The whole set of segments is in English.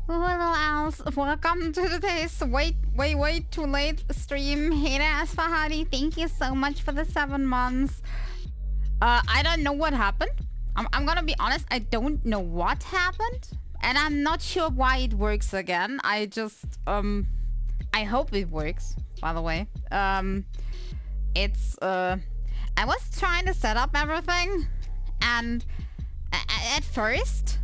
Hello, Als. Welcome to today's way too late stream. Heda Asfahani, thank you so much for the 7 months. I don't know what happened. I'm gonna be honest, I don't know what happened. And I'm not sure why it works again. I just, I hope it works, by the way. I was trying to set up everything, and at first,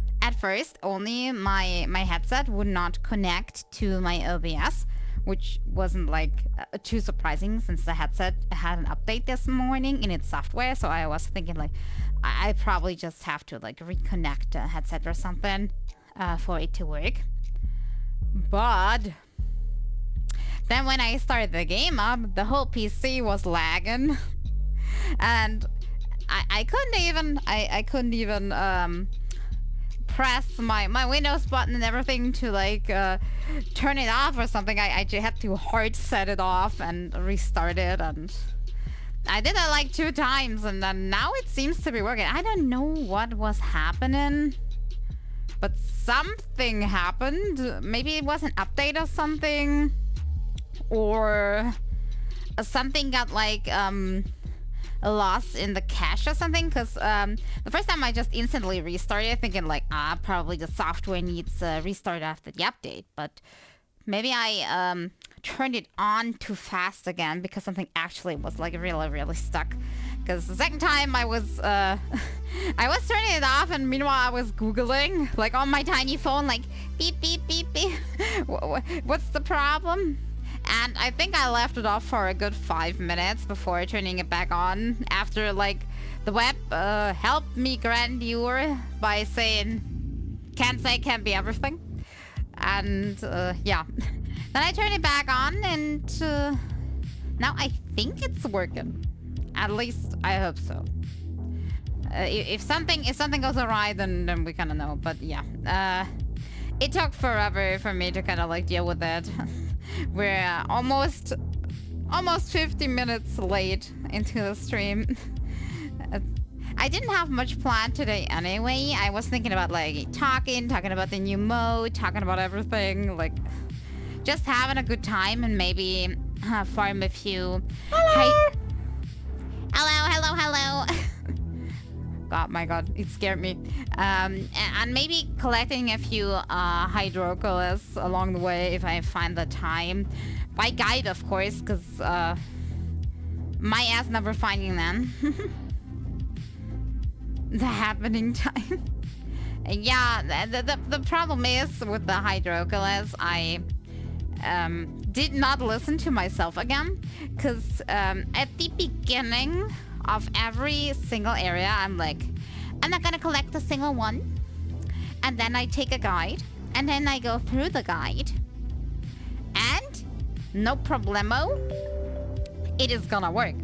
only my headset would not connect to my OBS, which wasn't like too surprising since the headset had an update this morning in its software. So I was thinking like, I probably just have to like reconnect the headset or something for it to work. But then when I started the game up, the whole PC was lagging, and I couldn't even press my Windows button and everything to like turn it off or something. I just had to hard set it off and restart it, and I did that like 2 times, and then now it seems to be working. I don't know what was happening, but something happened. Maybe it was an update or something, or something got like lost in the cache or something, because the first time I just instantly restarted thinking like, probably the software needs a restart after the update, but maybe I turned it on too fast again because something actually was like really stuck. Because the second time I was I was turning it off, and meanwhile I was googling like on my tiny phone, like beep beep beep beep what's the problem? And I think I left it off for a good 5 minutes before turning it back on, after like the web helped me grandeur by saying can't say can't be everything. And yeah, then I turned it back on, and now I think it's working. At least I hope so. If something goes awry, then we kind of know. But yeah, it took forever for me to kind of like deal with it. We're almost 50 minutes late into the stream. I didn't have much planned today anyway. I was thinking about like talking about the new mode, talking about everything, like just having a good time and maybe farm a few. Hello. Hello. God, my God, it scared me. And maybe collecting a few hydrocolas along the way if I find the time. By guide, of course, because my ass never finding them. The happening time. Yeah, the problem is with the hydrocolas, I did not listen to myself again, because at the beginning of every single area, I'm like, I'm not gonna collect a single one, and then I take a guide, and then I go through the guide, and no problemo, it is gonna work.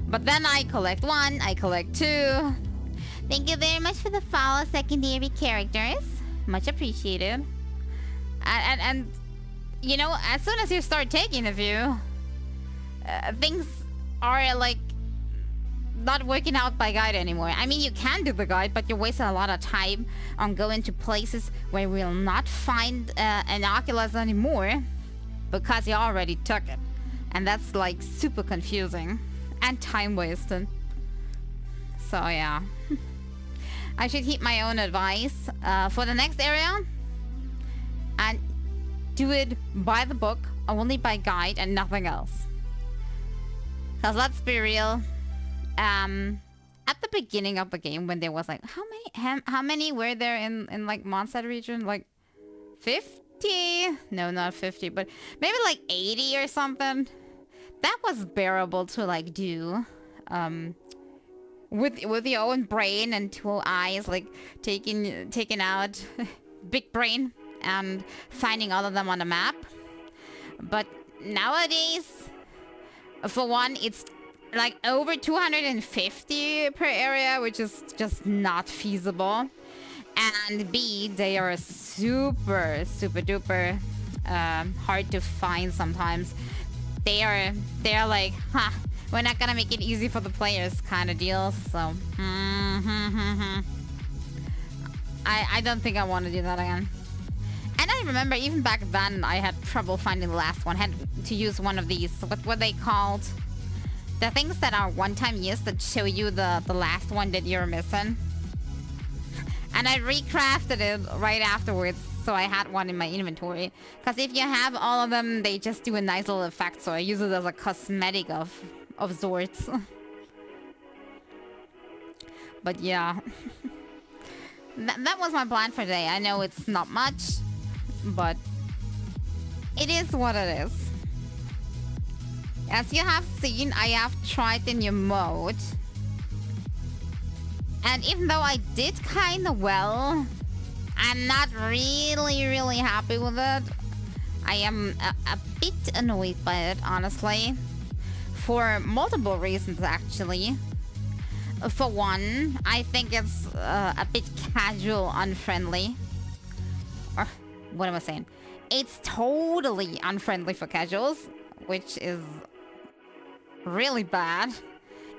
But then I collect one, I collect two. Thank you very much for the follow, secondary characters. Much appreciated. And you know, as soon as you start taking a few, things are like not working out by guide anymore. I mean, you can do the guide, but you're wasting a lot of time on going to places where we will not find an Oculus anymore because you already took it. And that's like super confusing and time wasting. So yeah. I should heed my own advice for the next area and do it by the book, only by guide and nothing else. Because let's be real, at the beginning of the game when there was like, how many were there in like Mondstadt region? Like 50? No, not 50, but maybe like 80 or something. That was bearable to like do. With your own brain and two eyes, like taking out big brain and finding all of them on the map. But nowadays, for one, it's like over 250 per area, which is just not feasible. And B, they are super duper hard to find sometimes. They are like, we're not gonna make it easy for the players kind of deal, so I don't think I want to do that again. And I remember even back then I had trouble finding the last one. Had to use one of these, what were they called? The things that are one-time use that show you the last one that you're missing. And I recrafted it right afterwards, so I had one in my inventory. Because if you have all of them, they just do a nice little effect, so I use it as a cosmetic of sorts. But yeah. That was my plan for today. I know it's not much, but it is what it is. As you have seen, I have tried the new mode. And even though I did kind of well, I'm not really happy with it. I am a bit annoyed by it, honestly. For multiple reasons, actually. For one, I think it's a bit casual, unfriendly. Or, what am I saying? It's totally unfriendly for casuals, which is really bad,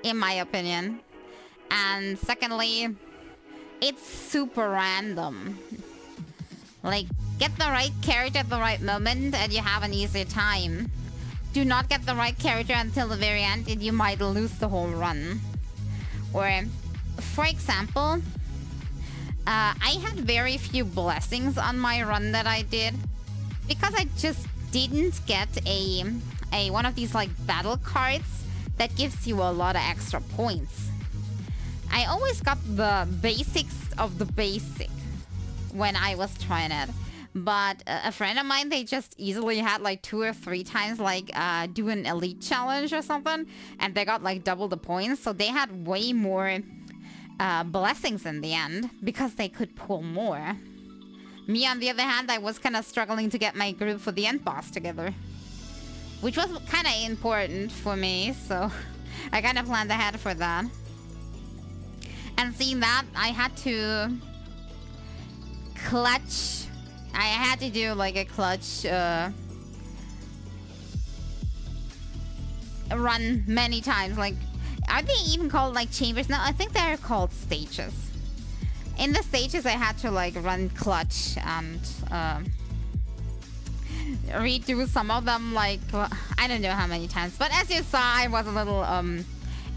in my opinion. And secondly, it's super random. Like, get the right character at the right moment and you have an easier time. Do not get the right character until the very end and you might lose the whole run. Or, for example, I had very few blessings on my run that I did because I just didn't get a one of these like battle cards that gives you a lot of extra points. I always got the basics of the basic when I was trying it. But a friend of mine, they just easily had like 2 or 3 times like do an elite challenge or something, and they got like double the points. So they had way more blessings in the end because they could pull more. Me, on the other hand, I was kind of struggling to get my group for the end boss together, which was kind of important for me. So I kind of planned ahead for that. And seeing that, I had to clutch I had to do like a clutch run many times. Like, are they even called like chambers? No, I think they're called stages. In the stages, I had to like run clutch and redo some of them, like, I don't know how many times. But as you saw, I was a little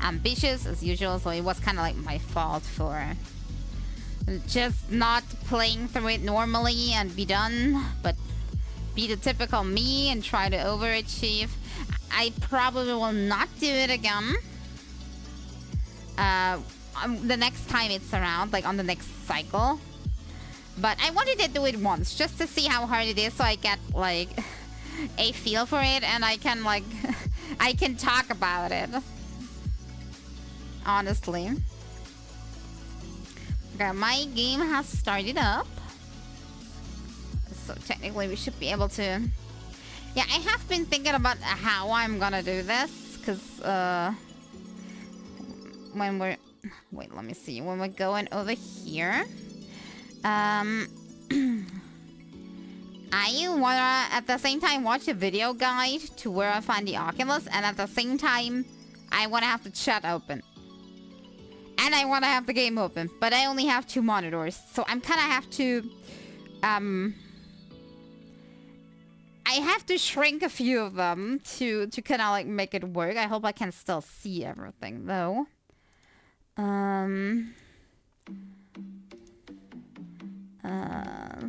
ambitious as usual, so it was kind of like my fault for just not playing through it normally and be done, but be the typical me and try to overachieve. I probably will not do it again. The next time it's around, like on the next cycle. But I wanted to do it once, just to see how hard it is, so I get, like, a feel for it, and I can, like, I can talk about it. Honestly. Okay, my game has started up. So technically we should be able to... Yeah, I have been thinking about how I'm gonna do this, because, when we're... Wait, let me see. When we're going over here... I wanna, at the same time, watch a video guide to where I find the Oculus, and at the same time, I wanna have the chat open. And I wanna have the game open, but I only have 2 monitors, so I'm kinda have to, I have to shrink a few of them to kinda, like, make it work. I hope I can still see everything, though.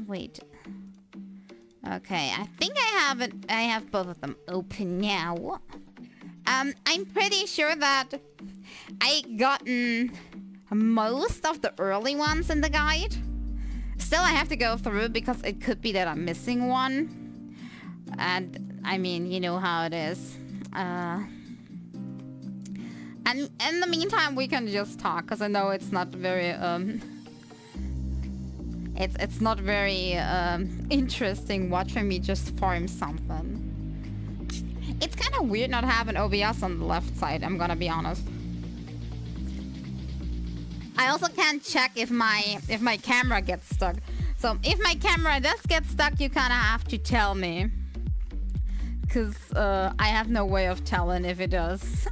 Wait. Okay, I think I have it. I have both of them open now. I'm pretty sure that I gotten most of the early ones in the guide. Still, I have to go through because it could be that I'm missing one. And, I mean, you know how it is. And in the meantime, we can just talk, because I know it's not very, It's not very interesting watching me just farm something. It's kind of weird not having OBS on the left side, I'm gonna be honest. I also can't check if my camera gets stuck. So if my camera does get stuck, you kind of have to tell me. Because I have no way of telling if it does.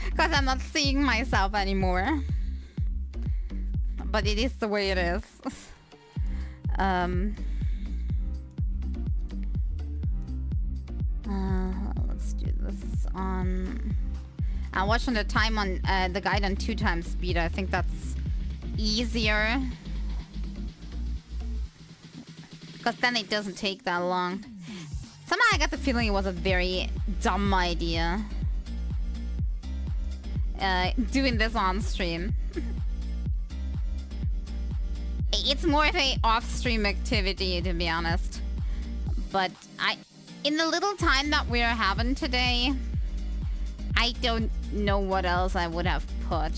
Because I'm not seeing myself anymore. But it is the way it is. Let's do this on... I'm watching the time on the guide on 2 times speed. I think that's easier. Because then it doesn't take that long. Somehow I got the feeling it was a very dumb idea. Doing this on stream. It's more of a off-stream activity, to be honest. But in the little time that we're having today, I don't know what else I would have put.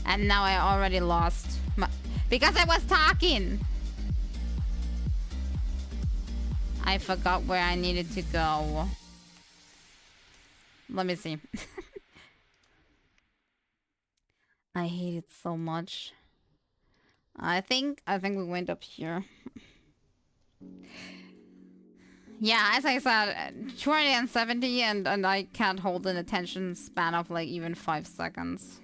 And now I already lost my... Because I was talking! I forgot where I needed to go. Let me see. I hate it so much. I think we went up here. Yeah, as I said, 270 and I can't hold an attention span of like even 5 seconds.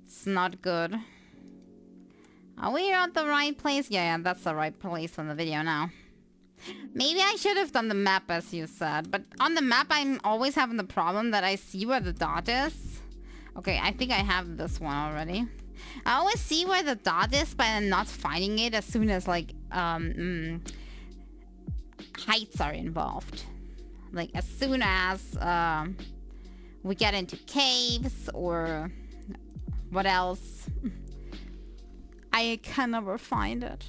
It's not good. Are we at the right place? Yeah, that's the right place on the video now. Maybe I should have done the map as you said, but on the map I'm always having the problem that I see where the dot is. Okay, I think I have this one already. I always see where the dot is, but I'm not finding it as soon as like heights are involved. Like as soon as we get into caves or what else, I can never find it.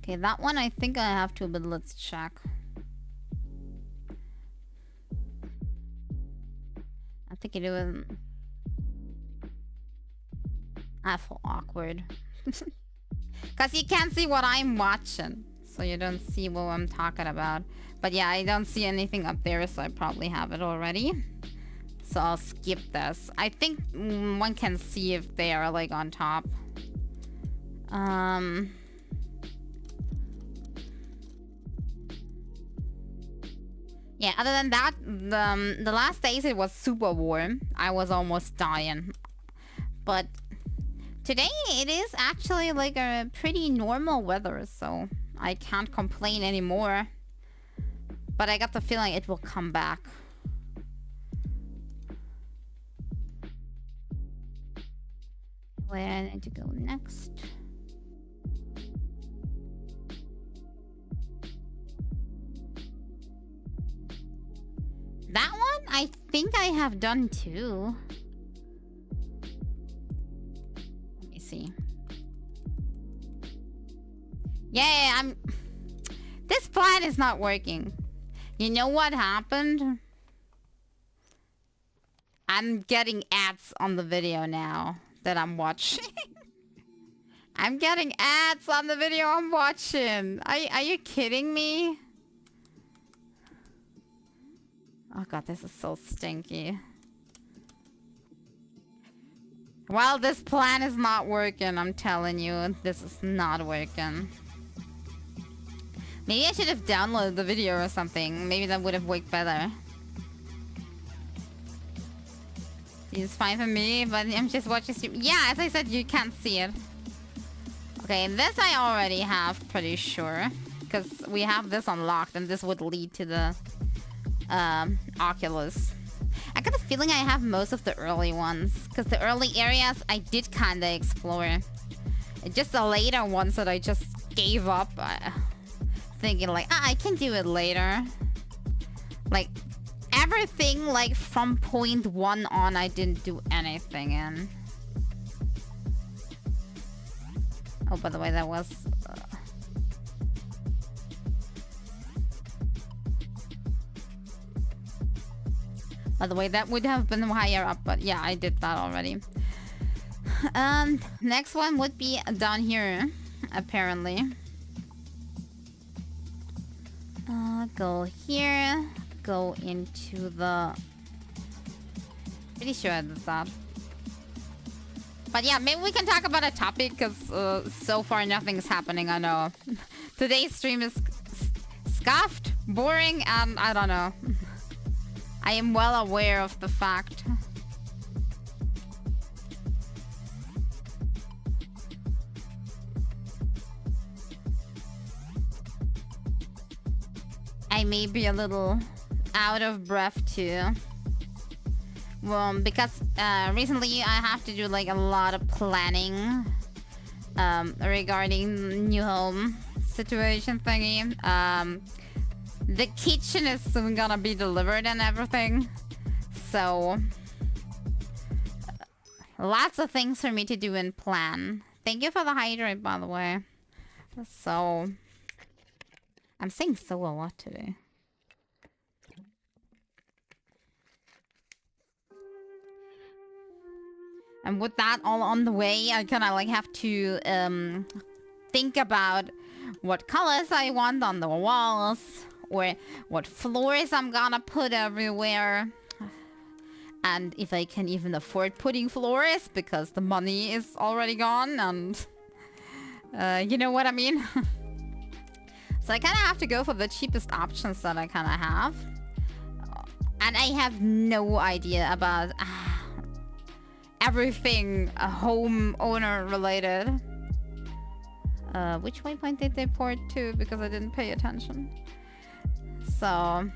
Okay, that one I think I have to, but let's check. I think it was... I feel awkward. Because you can't see what I'm watching. So you don't see what I'm talking about. But yeah, I don't see anything up there, so I probably have it already. So I'll skip this. I think one can see if they are like on top. Yeah, other than that, the last days it was super warm. I was almost dying. But today it is actually like a pretty normal weather, so I can't complain anymore. But I got the feeling it will come back. Where I need to go next? That one, I think I have done too. Let me see. Yeah, this plan is not working. You know what happened? I'm getting ads on the video now that I'm watching. I'm getting ads on the video I'm watching. Are you kidding me? Oh god, this is so stinky. Well, this plan is not working, I'm telling you. This is not working. Maybe I should have downloaded the video or something. Maybe that would have worked better. It's fine for me, but I'm just watching stream. Yeah, as I said, you can't see it. Okay, this I already have, pretty sure. Because we have this unlocked, and this would lead to the Oculus. I got a feeling I have most of the early ones. Because the early areas, I did kind of explore. Just the later ones that I just gave up. Thinking like, I can do it later. Like, everything like from point 1 on, I didn't do anything in. Oh, by the way, that was... By the way, that would have been higher up, but yeah, I did that already. Next one would be down here, apparently. Go here. Go into the... Pretty sure I did that. But yeah, maybe we can talk about a topic, because so far nothing's happening, I know. Today's stream is scuffed, boring, and I don't know. I am well aware of the fact. I may be a little out of breath too. Well, because recently I have to do like a lot of planning regarding new home situation thingy. The kitchen is soon gonna be delivered and everything. So lots of things for me to do and plan. Thank you for the hydrate, by the way. So I'm saying so a lot today. And with that all on the way, I kind of like have to think about what colors I want on the walls, or what floors I'm gonna put everywhere, and if I can even afford putting floors, because the money is already gone, and you know what I mean. So I kind of have to go for the cheapest options that I kind of have, and I have no idea about everything homeowner related. Which waypoint did they port to? Because I didn't pay attention. So,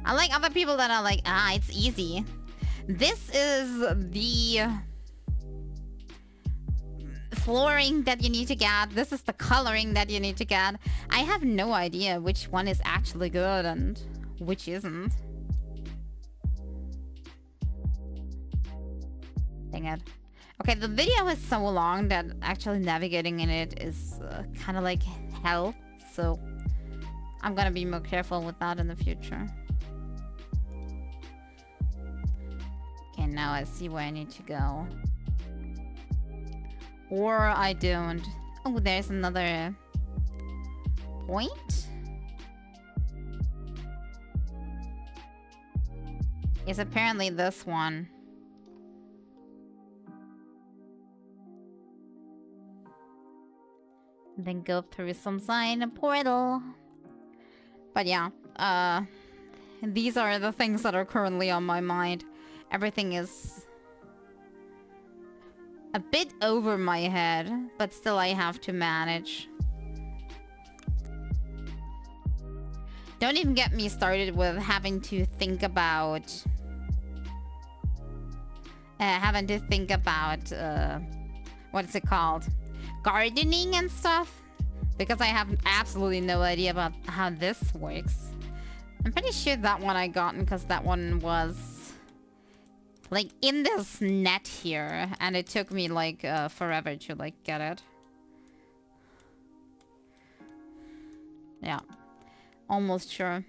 unlike other people that are like, it's easy. This is the flooring that you need to get. This is the coloring that you need to get. I have no idea which one is actually good and which isn't. Dang it. Okay, the video is so long that actually navigating in it is kind of like hell. So I'm gonna be more careful with that in the future. Okay, now I see where I need to go. Or I don't. Oh, there's another point. is apparently this one. Then go through some sign a portal. But yeah, these are the things that are currently on my mind. Everything is a bit over my head, but still I have to manage. Don't even get me started with having to think about what is it called? Gardening and stuff. Because I have absolutely no idea about how this works. I'm pretty sure that one I got because that one was like in this net here, and it took me like forever to like get it. Yeah, almost sure.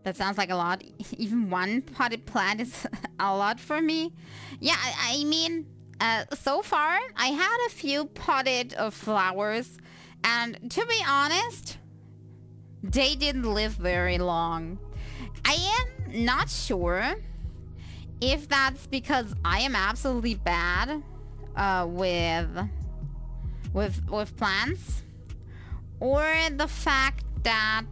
That sounds like a lot. Even one potted plant is a lot for me. Yeah, I mean, so far, I had a few potted flowers. And to be honest, they didn't live very long. I am not sure if that's because I am absolutely bad with plants. Or the fact that...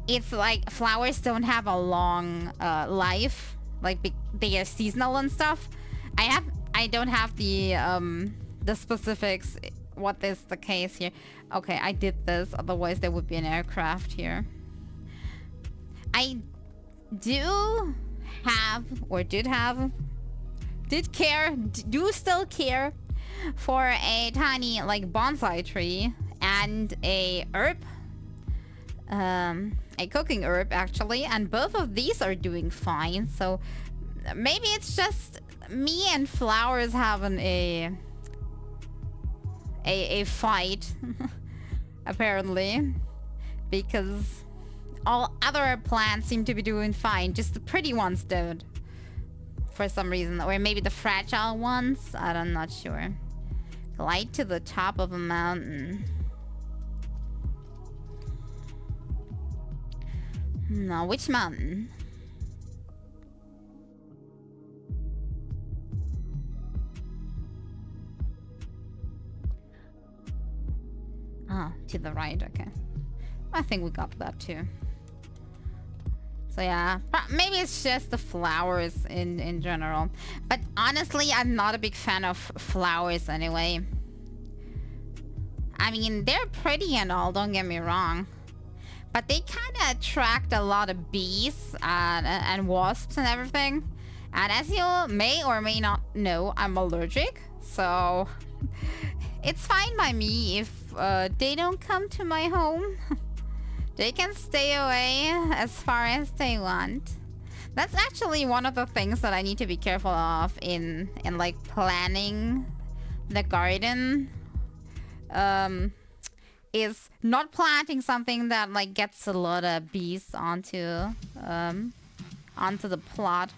it's like flowers don't have a long life, like they are seasonal and stuff. I don't have the specifics. What is the case here? Okay, I did this. Otherwise, there would be an aircraft here. I do have, or did have, do still care for a tiny like bonsai tree and a herb. A cooking herb actually, and both of these are doing fine. So maybe it's just me and flowers having a fight apparently, because all other plants seem to be doing fine, just the pretty ones don't for some reason, or maybe the fragile ones. I'm not sure. Glide to the top of a mountain. No, which mountain? Ah, to the right, okay. I think we got that too. So yeah, maybe it's just the flowers in general. But honestly, I'm not a big fan of flowers anyway. I mean, they're pretty and all, don't get me wrong. But they kind of attract a lot of bees and wasps and everything. And as you may or may not know, I'm allergic. So it's fine by me if they don't come to my home. They can stay away as far as they want. That's actually one of the things that I need to be careful of in like planning the garden. Is not planting something that like gets a lot of bees onto the plot.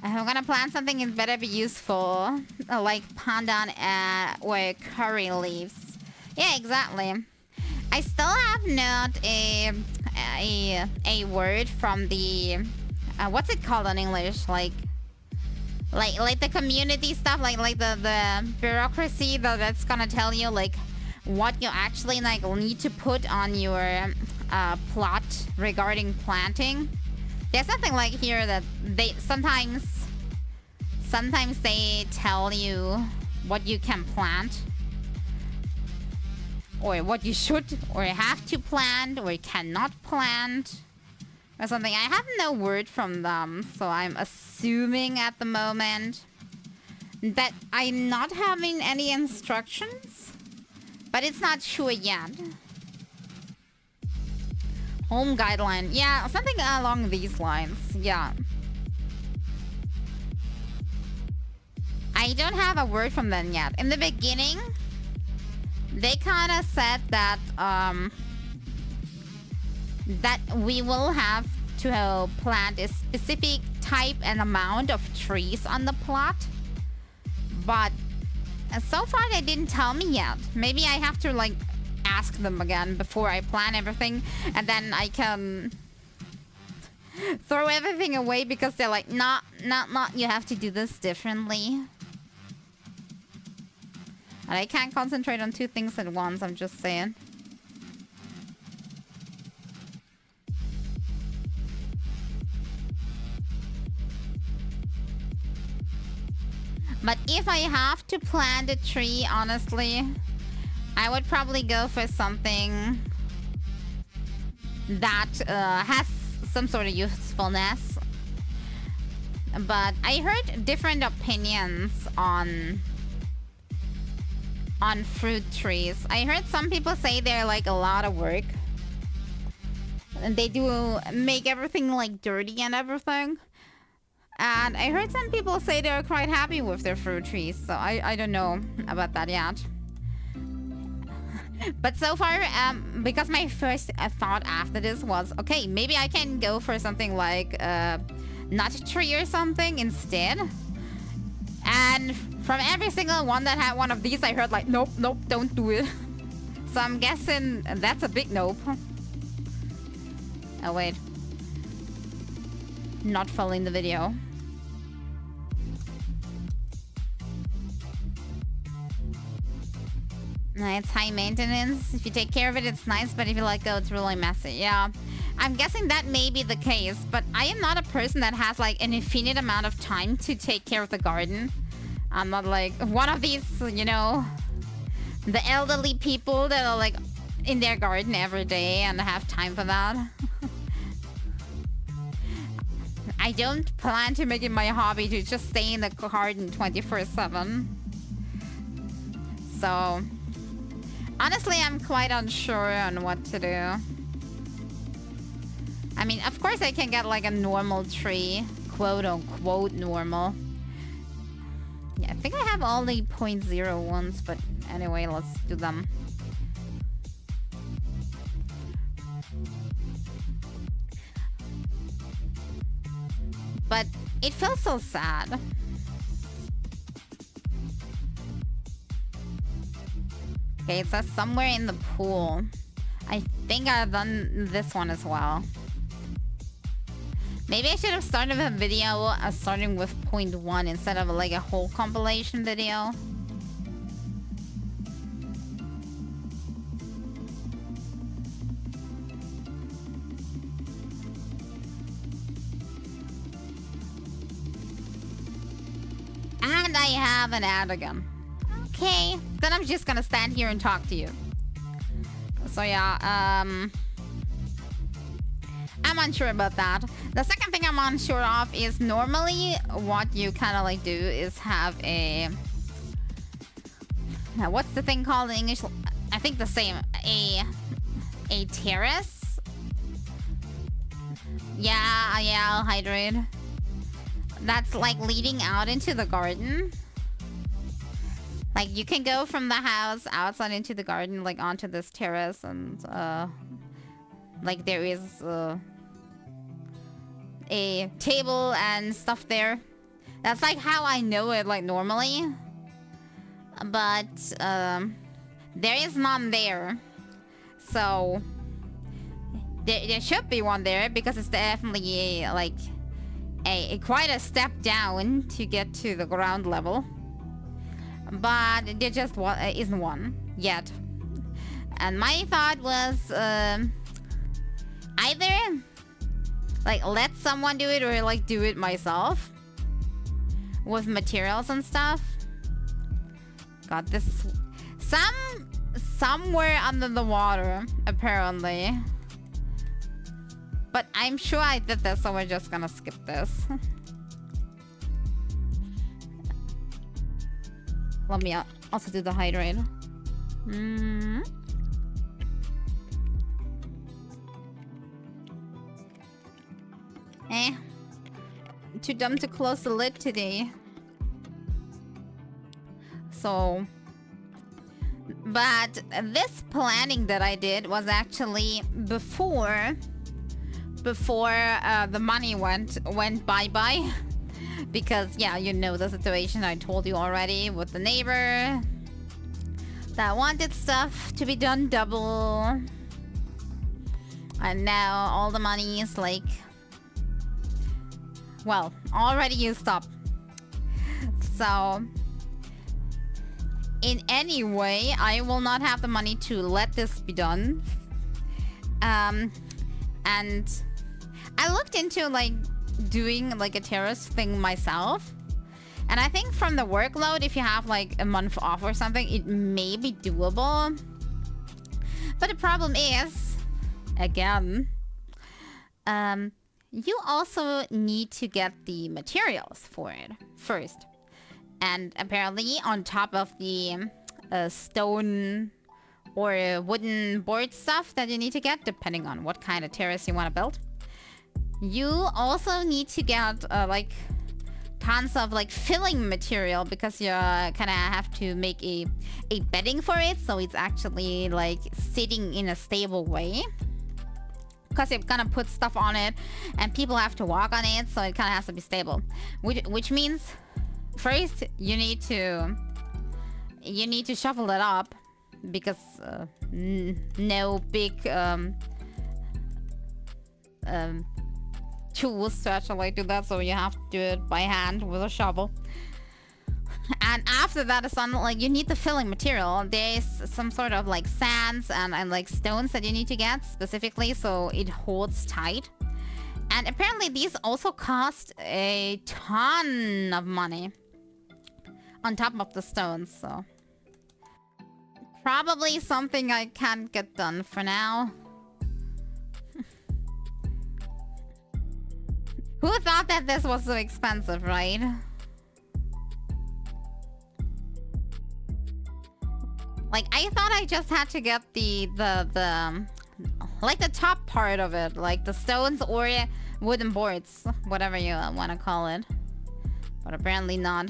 If I'm gonna plant something, it better be useful, like pandan or curry leaves. Yeah, exactly. I still have not a word from the what's it called in English, like the community stuff, like the bureaucracy that's gonna tell you like what you actually like need to put on your plot regarding planting. There's something like here that they sometimes they tell you what you can plant, or what you should or have to plant or cannot plant, or something. I have no word from them, so I'm assuming at the moment that I'm not having any instructions, but it's not sure yet. Home guideline. Yeah, something along these lines. Yeah. I don't have a word from them yet. In the beginning, they kind of said that that we will have to plant a specific type and amount of trees on the plot. But So far they didn't tell me yet. Maybe I have to like ask them again before I plan everything, and then I can throw everything away because they're like, not, you have to do this differently. And I can't concentrate on two things at once, I'm just saying. But if I have to plant a tree, honestly, I would probably go for something that has some sort of usefulness. But I heard different opinions on fruit trees. I heard some people say they're like a lot of work. And they do make everything like dirty and everything. And I heard some people say they're quite happy with their fruit trees. So I don't know about that yet. But so far, because my first thought after this was, okay, maybe I can go for something like nut tree or something instead. And from every single one that had one of these, I heard like, nope, don't do it. So I'm guessing that's a big nope. Oh, wait. Not following the video. It's high maintenance. If you take care of it, it's nice, but if you let go, it's really messy. Yeah, I'm guessing that may be the case, but I am not a person that has like an infinite amount of time to take care of the garden. I'm not like one of these, you know, the elderly people that are like in their garden every day and have time for that. I don't plan to make it my hobby to just stay in the garden 24/7. So honestly, I'm quite unsure on what to do. I mean, of course I can get like a normal tree, quote unquote normal. Yeah, I think I have only 0.0 ones, but anyway, let's do them. But it feels so sad. Okay, it says somewhere in the pool. I think I've done this one as well. Maybe I should have started a video starting with 0.1 instead of like a whole compilation video. And I have an ad again. Okay, then I'm just gonna stand here and talk to you. So yeah, I'm unsure about that. The second thing I'm unsure of is normally what you kind of like do is have a... Now, what's the thing called in English? I think the same. A terrace? Yeah, I'll hydrate. That's like leading out into the garden. Like you can go from the house outside into the garden, like onto this terrace, and like there is a table and stuff there. That's like how I know it, like normally. But there is none there. So there should be one there because it's definitely a quite a step down to get to the ground level. But there just isn't one yet. And my thought was either like let someone do it or like do it myself with materials and stuff. Got this somewhere under the water apparently. But I'm sure I did this, so we're just gonna skip this. Let me also do the hydrate. Too dumb to close the lid today. So, but this planning that I did was actually before the money went bye-bye. Because, yeah, you know the situation I told you already with the neighbor that wanted stuff to be done double. And now all the money is like, well, already used up. So, in any way, I will not have the money to let this be done. And I looked into like doing like a terrace thing myself. And I think from the workload, if you have like a month off or something, it may be doable. But the problem is, again, you also need to get the materials for it first. And apparently on top of the stone or wooden board stuff that you need to get, depending on what kind of terrace you want to build, you also need to get like tons of like filling material, because you kind of have to make a bedding for it, so it's actually like sitting in a stable way, because you're gonna put stuff on it and people have to walk on it, so it kind of has to be stable, which means first you need to shovel it up, because no big tools to actually do that, so you have to do it by hand with a shovel. And after that is done, like, you need the filling material. There's some sort of like sands and like stones that you need to get specifically so it holds tight. And apparently these also cost a ton of money on top of the stones, so probably something I can't get done for now. Who thought that this was so expensive, right? Like, I thought I just had to get the like the top part of it, like the stones or wooden boards, whatever you want to call it. But apparently not.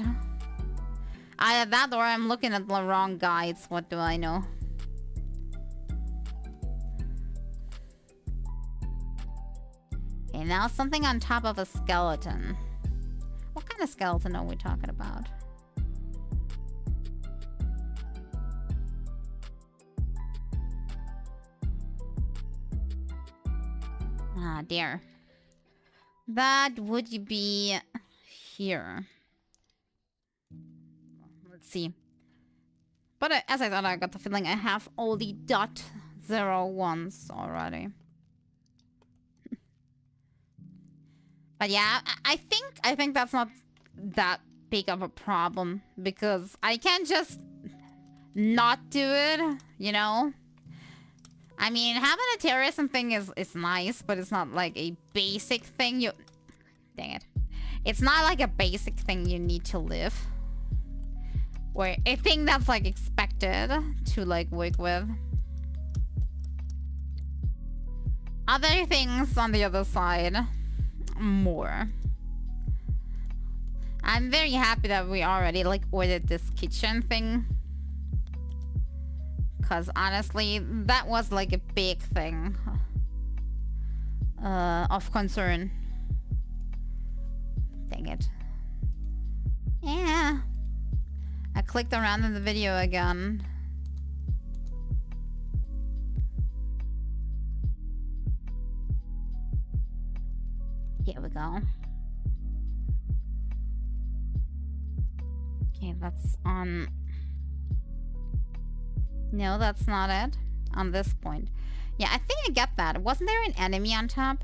Either that or I'm looking at the wrong guides, what do I know? Okay, now something on top of a skeleton. What kind of skeleton are we talking about? Ah, dear. That would be here. Let's see. But as I thought, I got the feeling I have all the .01s already. But yeah, I think that's not that big of a problem, because I can't just not do it, you know? I mean, having a terrorism thing is nice, but it's not like a basic thing you... Dang it. It's not like a basic thing you need to live. Or a thing that's like expected to like work with. Other things on the other side, more. I'm very happy that we already like ordered this kitchen thing. Because honestly, that was like a big thing of concern. Dang it. Yeah. I clicked around in the video again. Here we go. Okay, that's on... No, that's not it. On this point. Yeah, I think I get that. Wasn't there an enemy on top?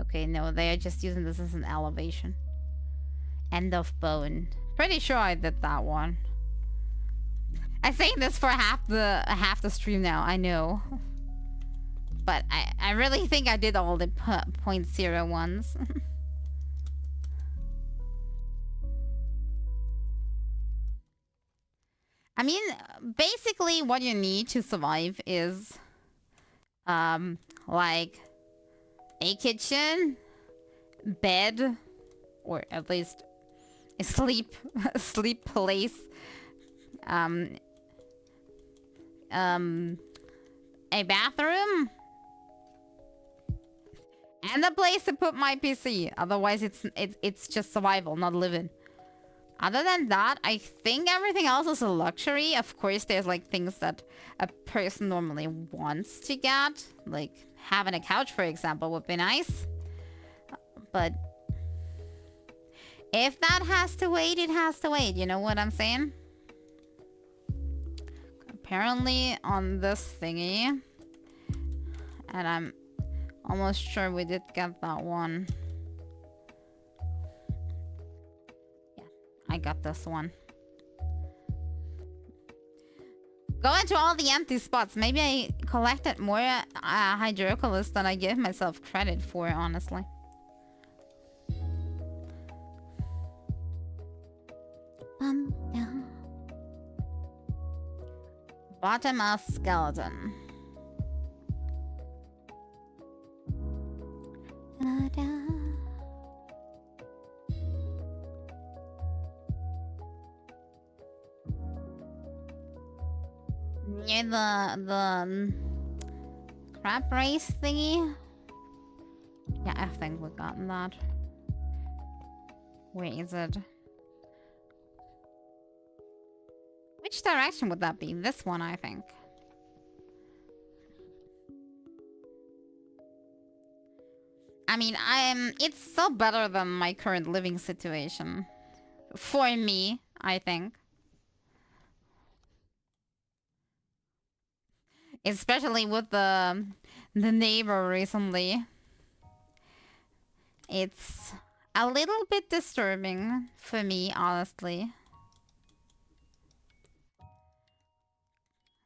Okay, no, they are just using this as an elevation. End of bone. Pretty sure I did that one. I'm saying this for half the stream now, I know. But I really think I did all the .0 ones. I mean, basically what you need to survive is like a kitchen, bed, or at least a sleep place, a bathroom, And a place to put my PC. Otherwise, it's just survival, not living. Other than that, I think everything else is a luxury. Of course, there's like things that a person normally wants to get. Like having a couch, for example, would be nice. But if that has to wait, it has to wait. You know what I'm saying? Apparently on this thingy. And I'm almost sure we did get that one. Yeah, I got this one. Go into all the empty spots. Maybe I collected more hydroculus than I give myself credit for, honestly. Yeah. Bottomless skeleton. Near the crab race thingy. Yeah, I think we got that. Where is it? Which direction would that be? This one, I think. I mean, it's so better than my current living situation. For me, I think. Especially with the neighbor recently. It's a little bit disturbing for me, honestly.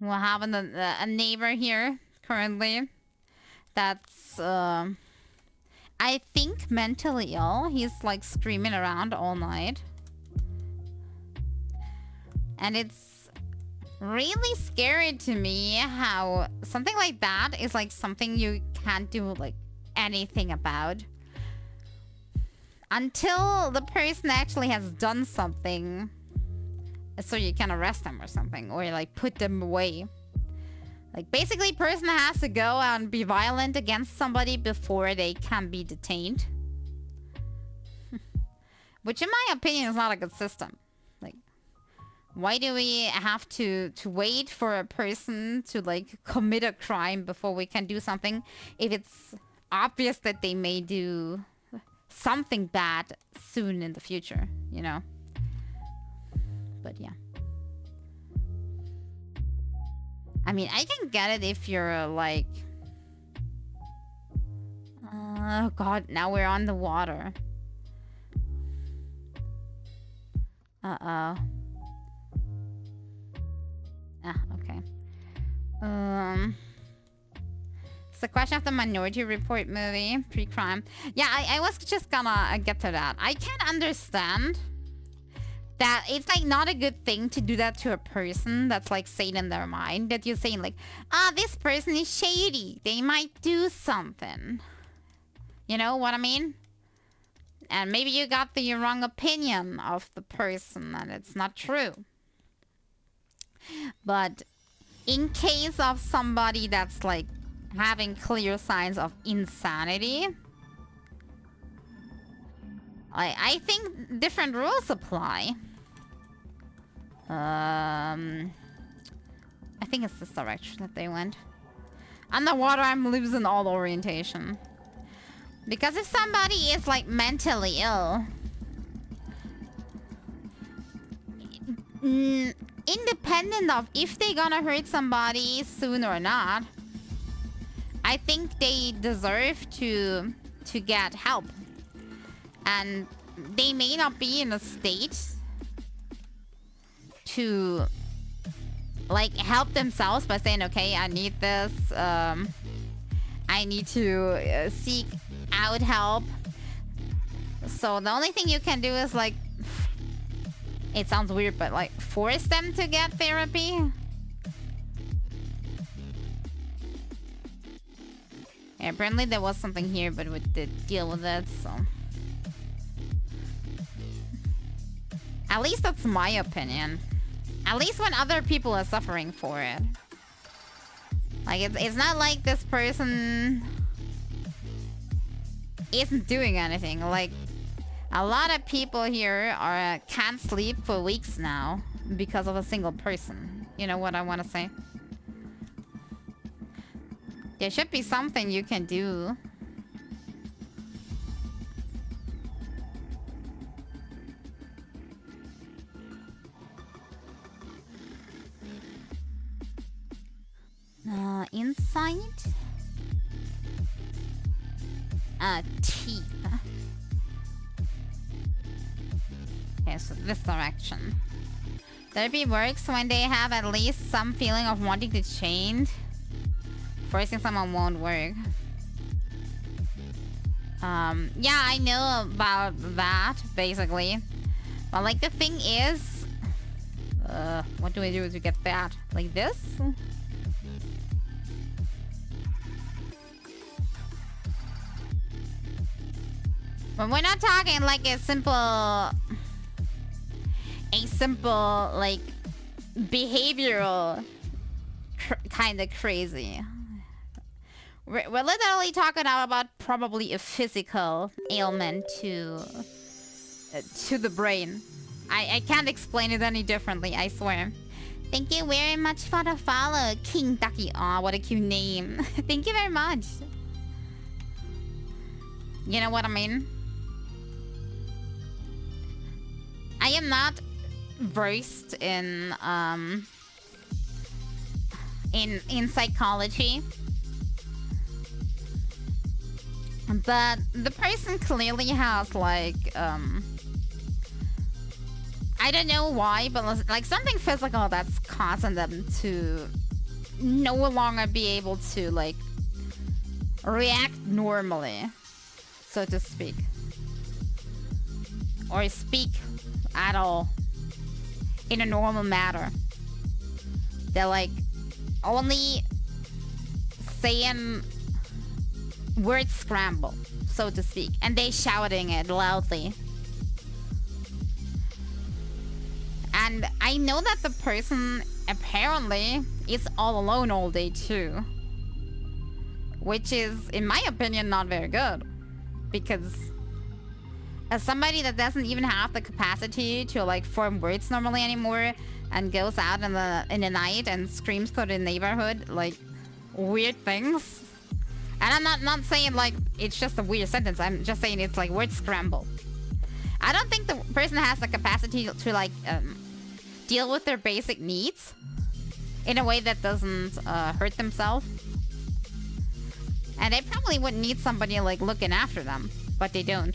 We're having a neighbor here currently that's I think mentally ill. He's like screaming around all night. And it's really scary to me how something like that is like something you can't do like anything about. Until the person actually has done something. So you can arrest them or something. Or like put them away. Like basically person has to go and be violent against somebody before they can be detained. Which in my opinion is not a good system. Like why do we have to wait for a person to like commit a crime before we can do something if it's obvious that they may do something bad soon in the future, you know? But yeah. I mean, I can get it if you're like... Oh god, now we're on the water. Uh-oh. Ah, okay. It's the question of the Minority Report movie, pre-crime. Yeah, I was just gonna get to that. I can understand that it's like not a good thing to do that to a person that's like sane in their mind. That you're saying like, this person is shady. They might do something. You know what I mean? And maybe you got the wrong opinion of the person and it's not true. But in case of somebody that's like having clear signs of insanity, I think different rules apply. I think it's this direction that they went. Underwater, I'm losing all orientation. Because if somebody is like mentally ill, independent of if they're gonna hurt somebody soon or not, I think they deserve to get help. And they may not be in a state to like help themselves by saying, okay, I need this, I need to seek out help. So the only thing you can do is like, it sounds weird, but like force them to get therapy. Yeah, apparently there was something here, but we did deal with it, so. At least that's my opinion. At least when other people are suffering for it. Like, it's not like this person isn't doing anything. Like, a lot of people here can't sleep for weeks now because of a single person. You know what I want to say? There should be something you can do. Inside? Teeth. Okay, so this direction. Therapy works when they have at least some feeling of wanting to change. Forcing someone won't work. Yeah, I know about that, basically. But, like, the thing is... what do I do to get that? Like this? But we're not talking like a simple, like, behavioral kind of crazy. We're literally talking now about probably a physical ailment to the brain. I can't explain it any differently, I swear. Thank you very much for the follow, King Ducky. Aw, what a cute name. Thank you very much. You know what I mean? I am not versed in psychology. But the person clearly has, like, I don't know why, but like something physical that's causing them to no longer be able to, like, react normally, so to speak. Or speak at all in a normal manner. They're, like, only saying word scramble, so to speak, and they shouting it loudly. And I know that the person apparently is all alone all day too, which is, in my opinion, not very good, because as somebody that doesn't even have the capacity to, like, form words normally anymore and goes out in the night and screams to the neighborhood, like, weird things. And I'm not saying, like, it's just a weird sentence. I'm just saying it's, like, word scramble. I don't think the person has the capacity to, like, deal with their basic needs in a way that doesn't hurt themselves. And they probably wouldn't need somebody, like, looking after them, but they don't.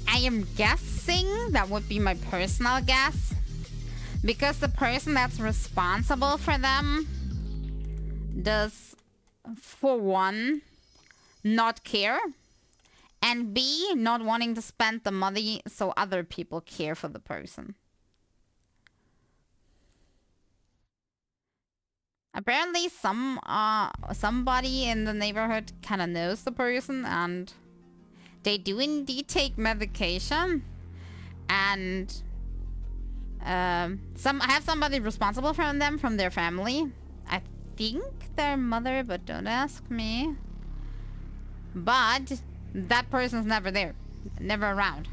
I am guessing, that would be my personal guess, because the person that's responsible for them does, for one, not care, and B, not wanting to spend the money so other people care for the person. Apparently somebody in the neighborhood kind of knows the person, and they do indeed take medication, and I have somebody responsible for them from their family. I think their mother, but don't ask me. But that person's never there, never around.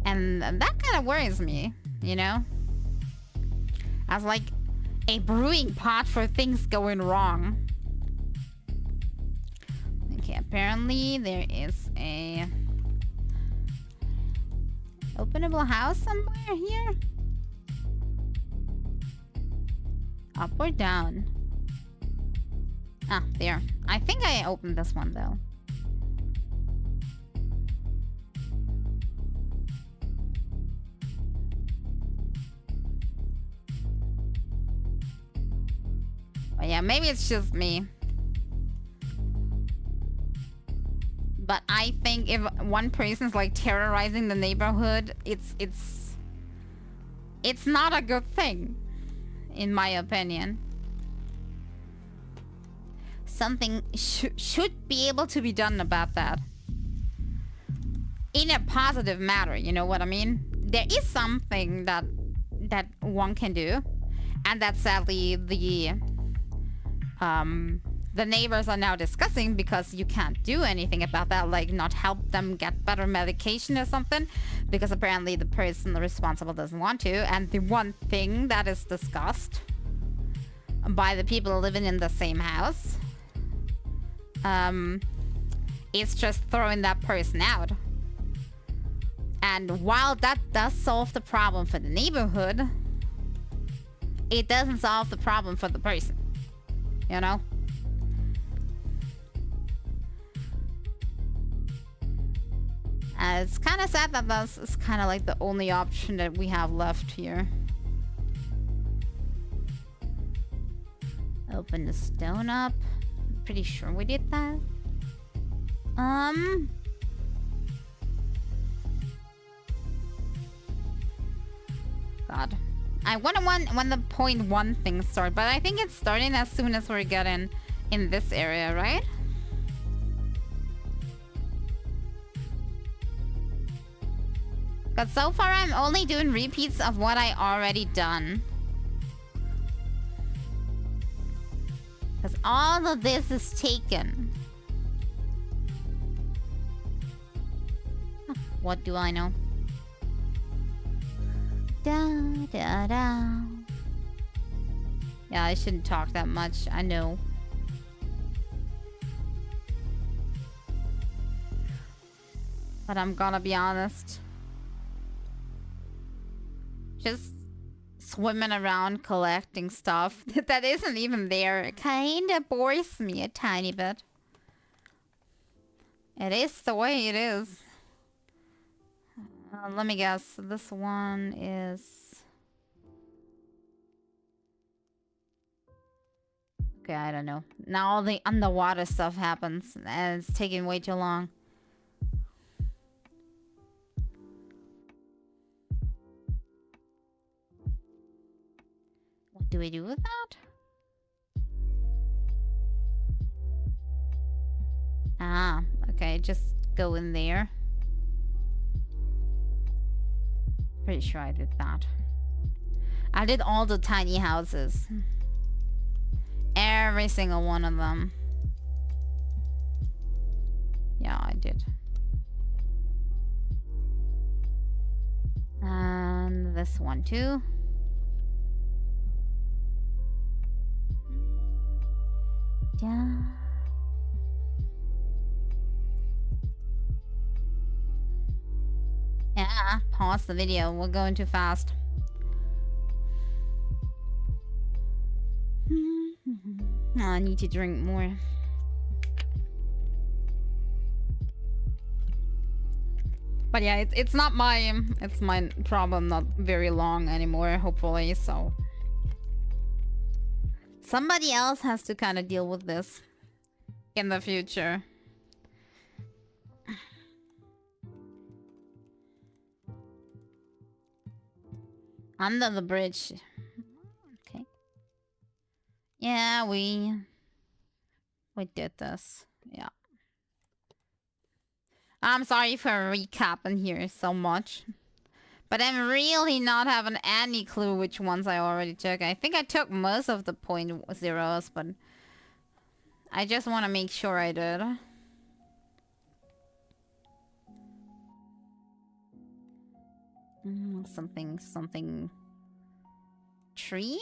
And that kind of worries me, you know? As, like, a brewing pot for things going wrong. Okay, apparently there is a openable house somewhere here. Up or down? Ah, there. I think I opened this one though. Oh yeah, maybe it's just me. But I think if one person's, like, terrorizing the neighborhood, it's not a good thing, in my opinion. Something should be able to be done about that. In a positive manner, you know what I mean? There is something that one can do, and that's sadly the neighbors are now discussing because you can't do anything about that, like not help them get better medication or something, because apparently the person responsible doesn't want to. And the one thing that is discussed by the people living in the same house is just throwing that person out. And while that does solve the problem for the neighborhood, it doesn't solve the problem for the person, you know? It's kind of sad that that's kind of like the only option that we have left here. Open the stone up. Pretty sure we did that. God. I wonder when the .1 thing starts, but I think it's starting as soon as we're getting in this area, right? But so far I'm only doing repeats of what I already done. Because all of this is taken. What do I know? Da, da, da. Yeah, I shouldn't talk that much, I know. But I'm gonna be honest. Just swimming around collecting stuff that isn't even there kinda bores me a tiny bit. It is the way it is. Let me guess. This one is... Okay, I don't know. Now all the underwater stuff happens and it's taking way too long. What do we do with that? Ah, okay, just go in there. Pretty sure I did that. I did all the tiny houses. Every single one of them. Yeah, I did. And this one too. Yeah. Yeah, pause the video. We're going too fast. Oh, I need to drink more. But yeah, it's not my... It's my problem not very long anymore, hopefully, so... Somebody else has to kind of deal with this in the future. Under the bridge. Okay. Yeah, we did this. Yeah. I'm sorry for recapping here so much. But I'm really not having any clue which ones I already took. I think I took most of the .0s, but I just want to make sure I did. Something... Tree?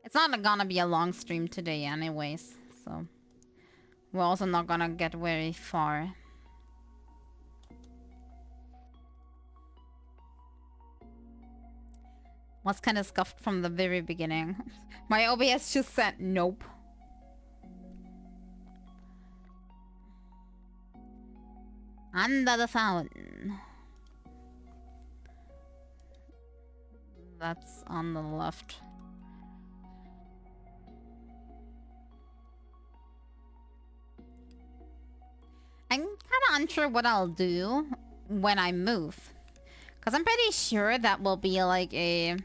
It's not gonna be a long stream today anyways, so... We're also not gonna get very far. Was kind of scuffed from the very beginning. My OBS just said nope. Under the fountain. That's on the left. I'm kind of unsure what I'll do when I move. Because I'm pretty sure that will be like a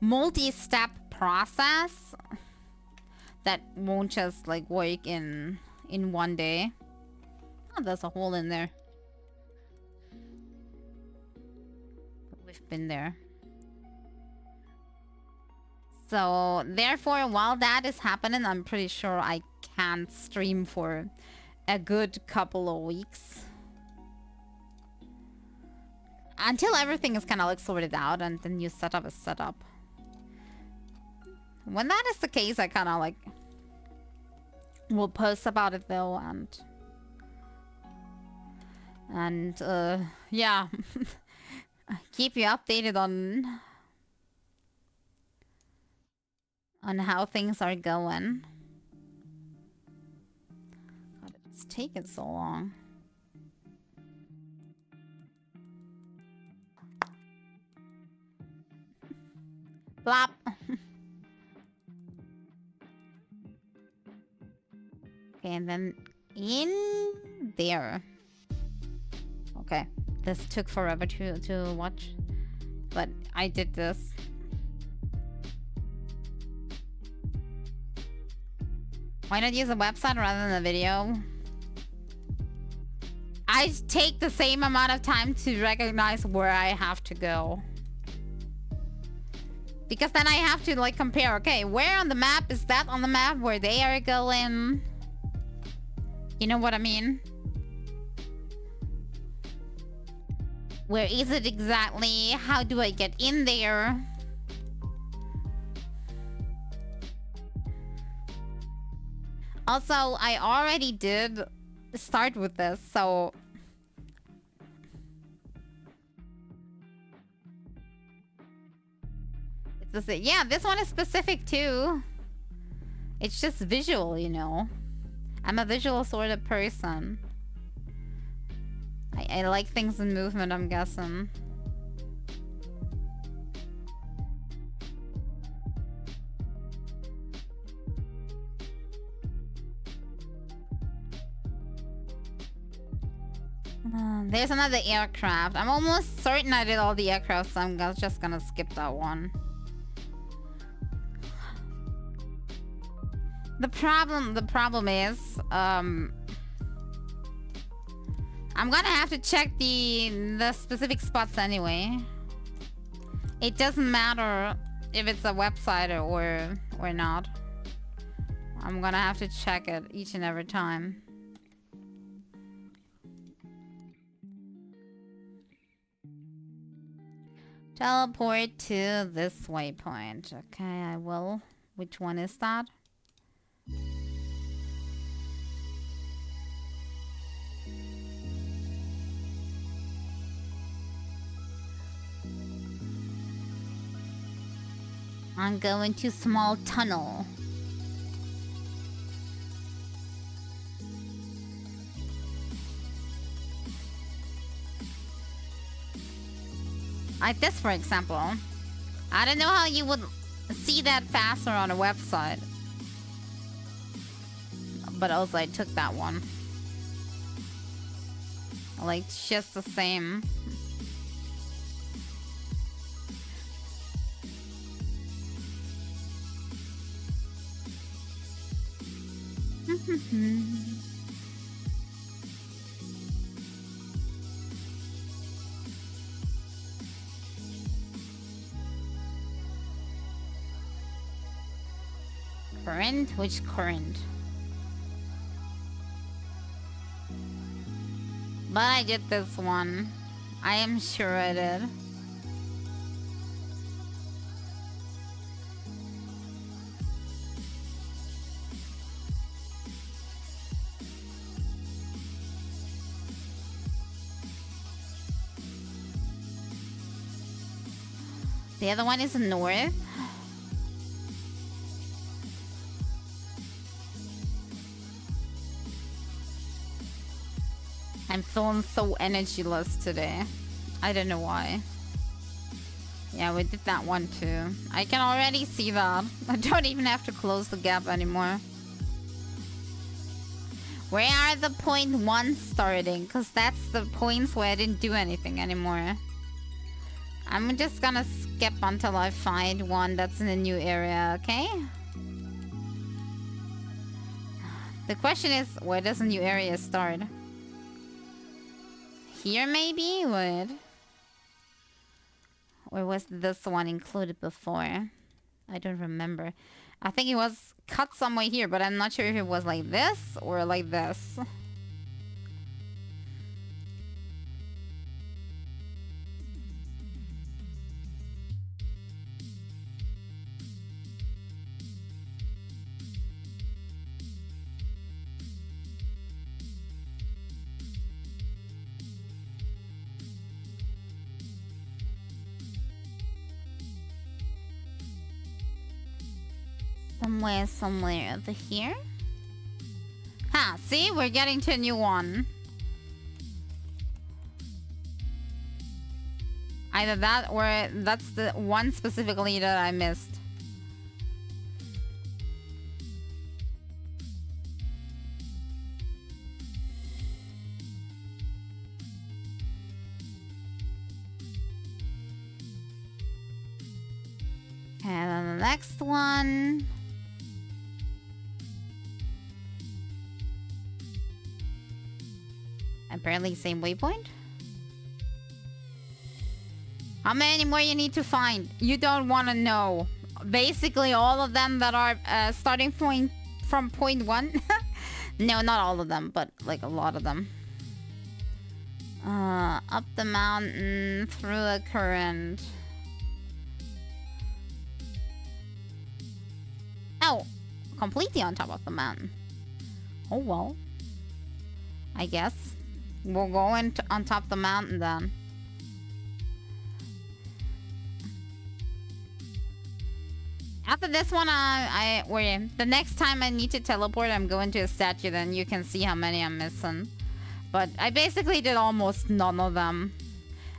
multi-step process that won't just like work in one day. Oh, there's a hole in there. We've been there. So, therefore, while that is happening, I'm pretty sure I can't stream for a good couple of weeks. Until everything is kind of like sorted out and the new setup is set up. When that is the case, I kind of like will post about it though, and yeah, keep you updated on how things are going. God, it's taken so long. Blop. Okay, and then in there. Okay, this took forever to watch, but I did this. Why not use a website rather than a video? I take the same amount of time to recognize where I have to go. Because then I have to like compare, okay, where on the map is that on the map where they are going? You know what I mean? Where is it exactly? How do I get in there? Also, I already did start with this, so... Yeah, this one is specific too. It's just visual, you know. I'm a visual sort of person. I like things in movement, I'm guessing. There's another aircraft. I'm almost certain I did all the aircraft, so I'm just gonna skip that one. The problem is, I'm gonna have to check the specific spots anyway. It doesn't matter if it's a website or not. I'm gonna have to check it each and every time. Teleport to this waypoint. Okay, I will. Which one is that? I'm going to small tunnel. Like this, for example. I don't know how you would see that faster on a website. But also I took that one. Like, just the same. Current? Which current? But I did this one. I am sure I did. The other one is north. I'm feeling so energyless today. I don't know why. Yeah, we did that one too. I can already see that. I don't even have to close the gap anymore. Where are the point ones starting? Because that's the points where I didn't do anything anymore. I'm just gonna skip until I find one that's in a new area, okay? The question is, where does a new area start? Here maybe? What? Or was this one included before? I don't remember. I think it was cut somewhere here, but I'm not sure if it was like this or like this. Somewhere over here. Ha, see? We're getting to a new one. Either that or that's the one specifically that I missed. And then the next one. Apparently same waypoint. How many more you need to find? You don't want to know. Basically all of them that are starting point from point 1. No, not all of them, but like a lot of them. Up the mountain, through a current. Oh, completely on top of the mountain. Oh well. I guess. We'll go on top of the mountain then. After this one, the next time I need to teleport, I'm going to a statue, then you can see how many I'm missing. But I basically did almost none of them.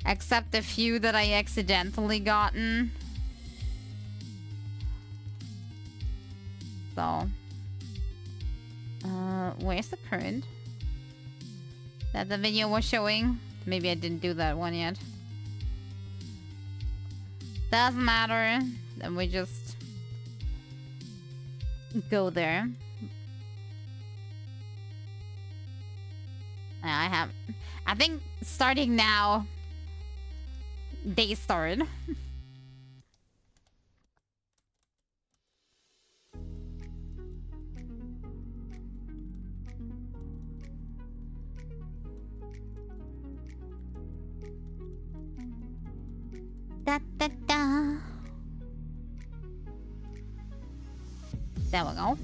Except a few that I accidentally gotten. So. Where's the current? That the video was showing? Maybe I didn't do that one yet. Doesn't matter. Then we just go there. I think starting now, they start. Da, da, da. There we go.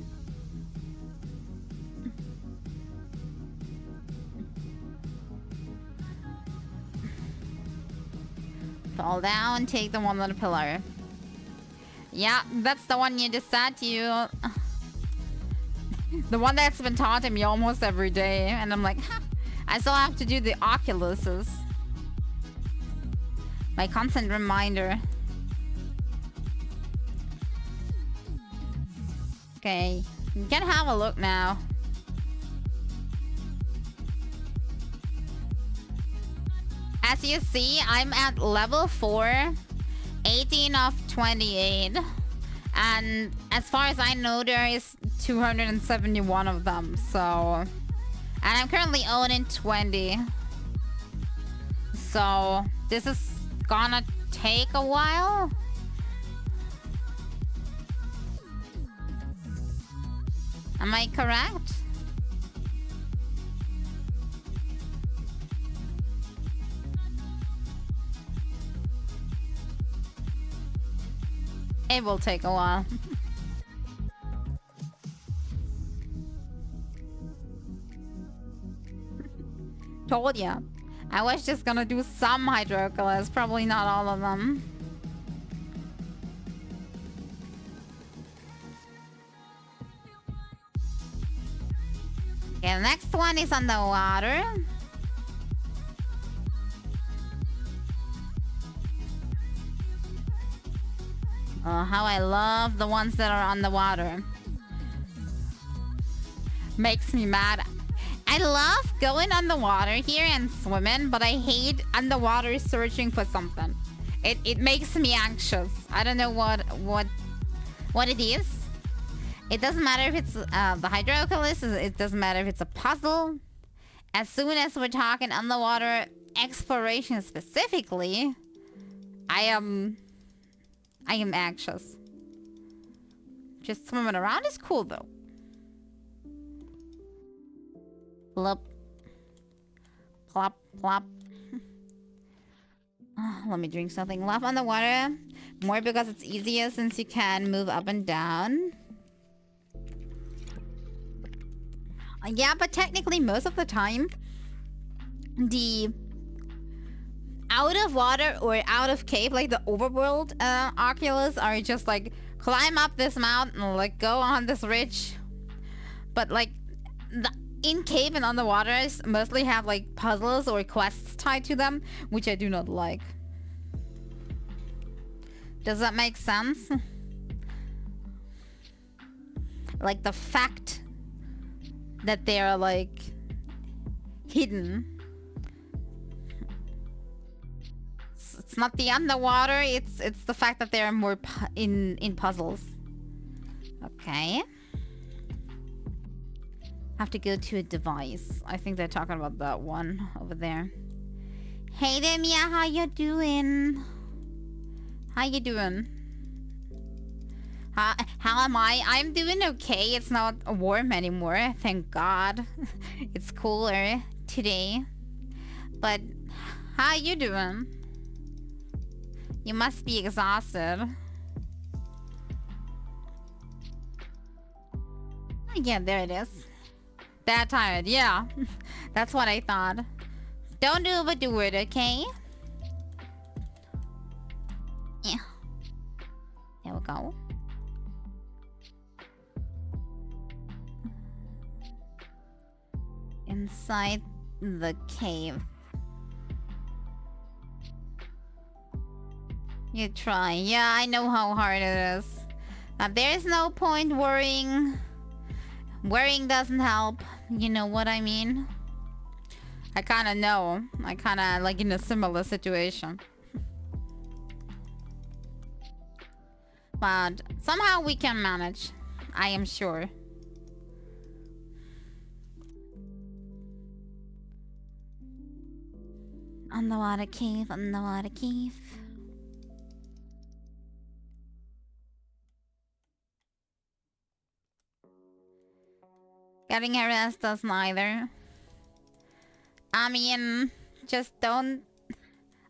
Fall down, take the one on the pillar. Yeah, that's the one you just said to you. The one that's been taught to me almost every day. And I'm like, huh, I still have to do the oculuses. My constant reminder. Okay, you can have a look now. As you see, I'm at level 4, 18 of 28. And as far as I know, there is 271 of them, so... And I'm currently owning 20. So, this is gonna take a while. Am I correct? It will take a while. Told ya. I was just gonna do some hydroculus, probably not all of them. Okay, the next one is on the water. Oh, how I love the ones that are on the water. Makes me mad. I love going on the water here and swimming, but I hate underwater searching for something. It makes me anxious. I don't know what it is. It doesn't matter if it's the hydroculus. It doesn't matter if it's a puzzle. As soon as we're talking underwater exploration specifically, I am anxious. Just swimming around is cool, though. Plop. Plop, plop. Let me drink something. Laugh on the water. More because it's easier since you can move up and down. Yeah, but technically most of the time, the out of water or out of cave, like the overworld Oculus, are just like climb up this mountain, like go on this ridge. But like the in cave and underwaters mostly have like puzzles or quests tied to them, which I do not like. Does that make sense? Like the fact that they are like hidden. It's not the underwater, it's the fact that they are more in puzzles. Okay. Have to go to a device. I think they're talking about that one over there. Hey there, Mia, how you doing? How you doing? How am I? I'm doing okay. It's not warm anymore, thank God. It's cooler today. But how you doing? You must be exhausted. Yeah, there it is. That tired, yeah. That's what I thought. Don't overdo it, okay? Yeah. There we go. Inside the cave. You try. Yeah, I know how hard it is. There's no point worrying. Worrying doesn't help. You know what I mean? I kinda know. I kinda like in a similar situation. But somehow we can manage. I am sure. Underwater cave, underwater cave. Getting harassed does neither. I mean, just don't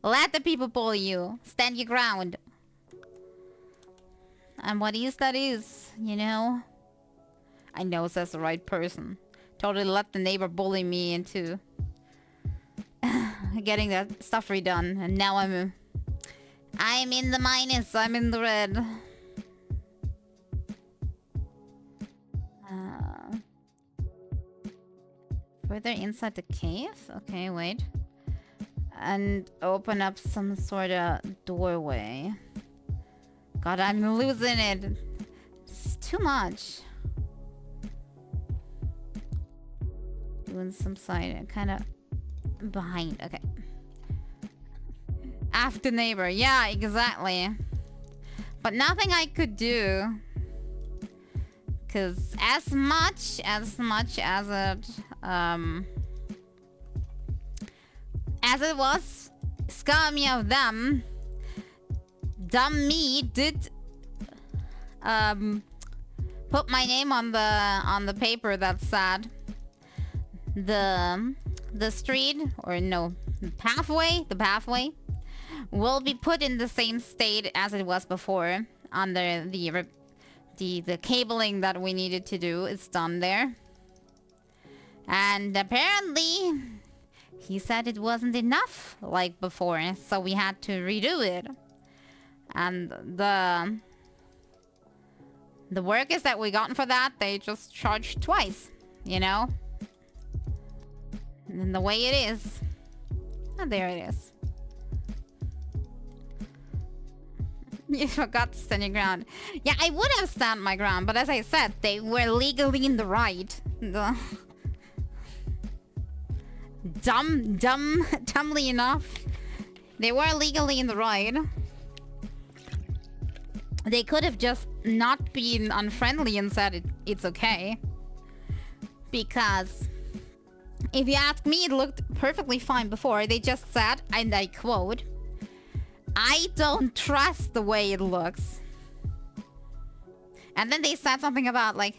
let the people bully you. Stand your ground. And what is that is, you know? I know, says the right person. Totally let the neighbor bully me into getting that stuff redone. And now I'm in the minus. I'm in the red. Further inside the cave? Okay, wait. And open up some sort of doorway. God, I'm losing it. It's too much. Doing some side, kind of behind. Okay. After neighbor. Yeah, exactly. But nothing I could do. Because as much as it was scummy of them, dumb me did put my name on the paper that said the street, or no, the pathway will be put in the same state as it was before under the cabling that we needed to do. Is done there. And apparently he said it wasn't enough like before, so we had to redo it. And the workers that we got for that, they just charged twice, you know? And the way it is. And there it is. You forgot to stand your ground. Yeah, I would have stand my ground, but as I said, they were legally in the right. Dumbly enough, they were legally in the right. They could have just not been unfriendly and said it's okay. Because if you ask me, it looked perfectly fine before. They just said, and I quote, "I don't trust the way it looks." And then they said something about like,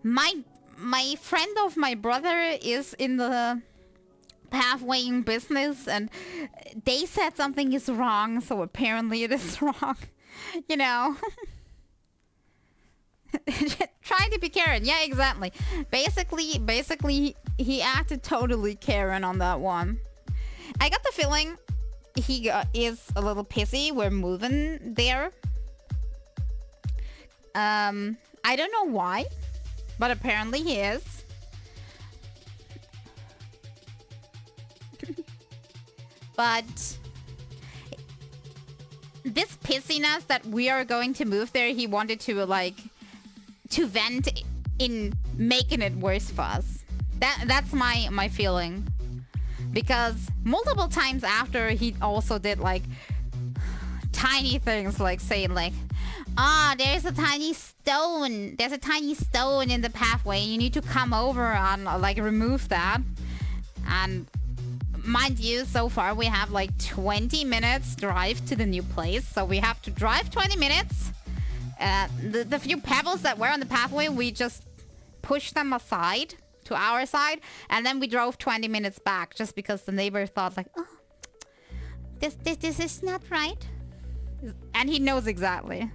my friend of my brother is in the pathwaying business, and they said something is wrong, so apparently it is wrong. You know. Trying to be Karen. Yeah, exactly. Basically, he acted totally Karen on that one. I got the feeling he is a little pissy. We're moving there. I don't know why, but apparently he is. But this pissiness that we are going to move there, he wanted to like to vent in making it worse for us. That's my feeling. Because multiple times after, he also did like tiny things, like saying like, there's a tiny stone. There's a tiny stone in the pathway. You need to come over and like remove that. And mind you, so far we have like 20 minutes drive to the new place. So we have to drive 20 minutes. The few pebbles that were on the pathway, we just pushed them aside to our side, and then we drove 20 minutes back just because the neighbor thought like, oh, this is not right. And he knows exactly.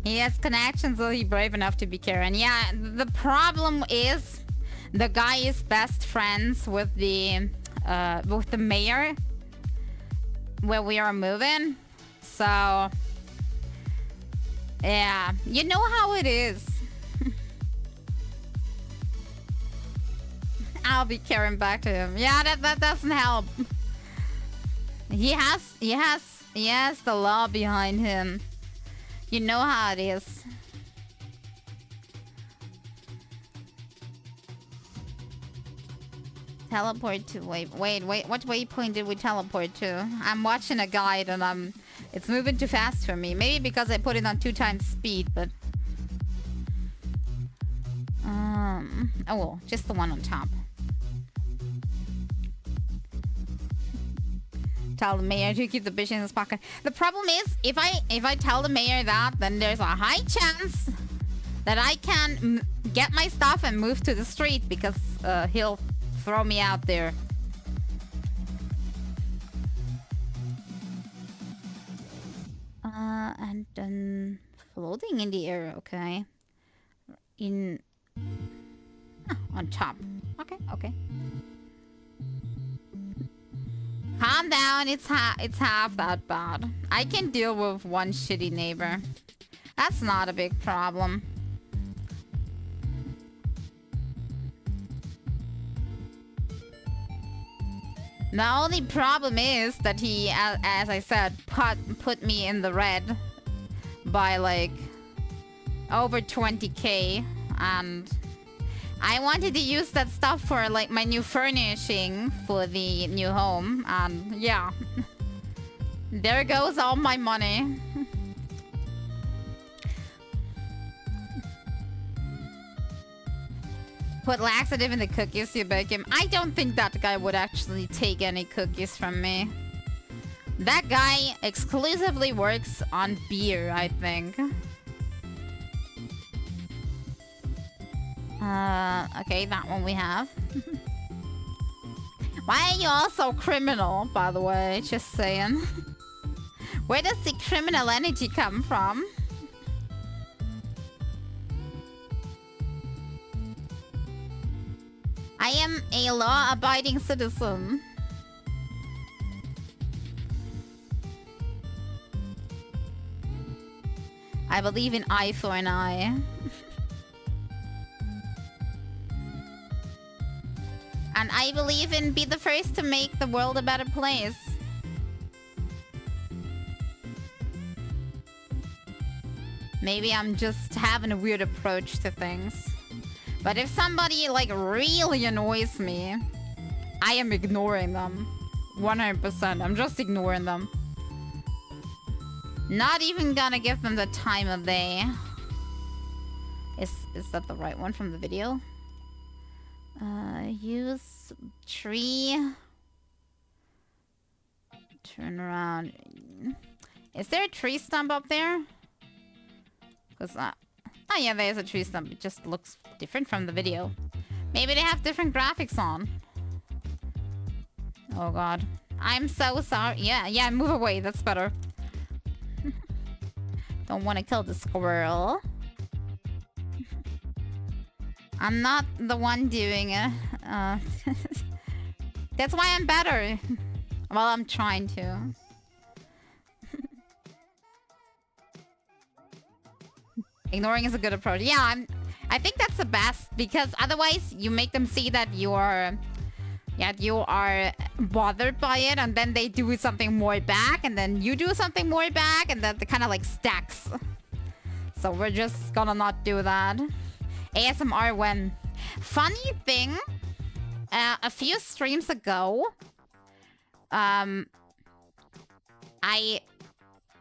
He has connections, so he's brave enough to be Karen. Yeah, the problem is the guy is best friends with the mayor where we are moving. So yeah, you know how it is. I'll be Karen back to him. Yeah, that doesn't help. He has the law behind him. You know how it is. Teleport to wait. What waypoint did we teleport to? I'm watching a guide and it's moving too fast for me. Maybe because I put it on 2 times speed, but oh well, just the one on top. Tell the mayor to keep the bitch in his pocket. The problem is, if I tell the mayor that, then there's a high chance that I can get my stuff and move to the street because he'll throw me out there. And then floating in the air, okay. On top. Okay. Calm down, it's half that bad. I can deal with one shitty neighbor. That's not a big problem. The only problem is that he, as I said, put me in the red by like over 20k, and I wanted to use that stuff for like my new furnishing for the new home, and yeah, there goes all my money. Put laxative in the cookies, you bake him. I don't think that guy would actually take any cookies from me. That guy exclusively works on beer, I think. Okay, that one we have. Why are you all so criminal, by the way? Just saying. Where does the criminal energy come from? I am a law-abiding citizen. I believe in eye for an eye. And I believe in be the first to make the world a better place. Maybe I'm just having a weird approach to things. But if somebody, like, really annoys me, I am ignoring them. 100%. I'm just ignoring them. Not even gonna give them the time of day. Is that the right one from the video? Use tree Turn around. Is there a tree stump up there? Because, oh yeah, there's a tree stump. It just looks different from the video. Maybe they have different graphics on. Oh god. I'm so sorry. Yeah, move away. That's better. Don't want to kill the squirrel. I'm not the one doing it. That's why I'm better. Well, I'm trying to. Ignoring is a good approach. Yeah, I think that's the best, because otherwise you make them see that you are bothered by it, and then they do something more back, and then you do something more back, and that kind of like stacks. So we're just gonna not do that. ASMR when. Funny thing, a few streams ago, I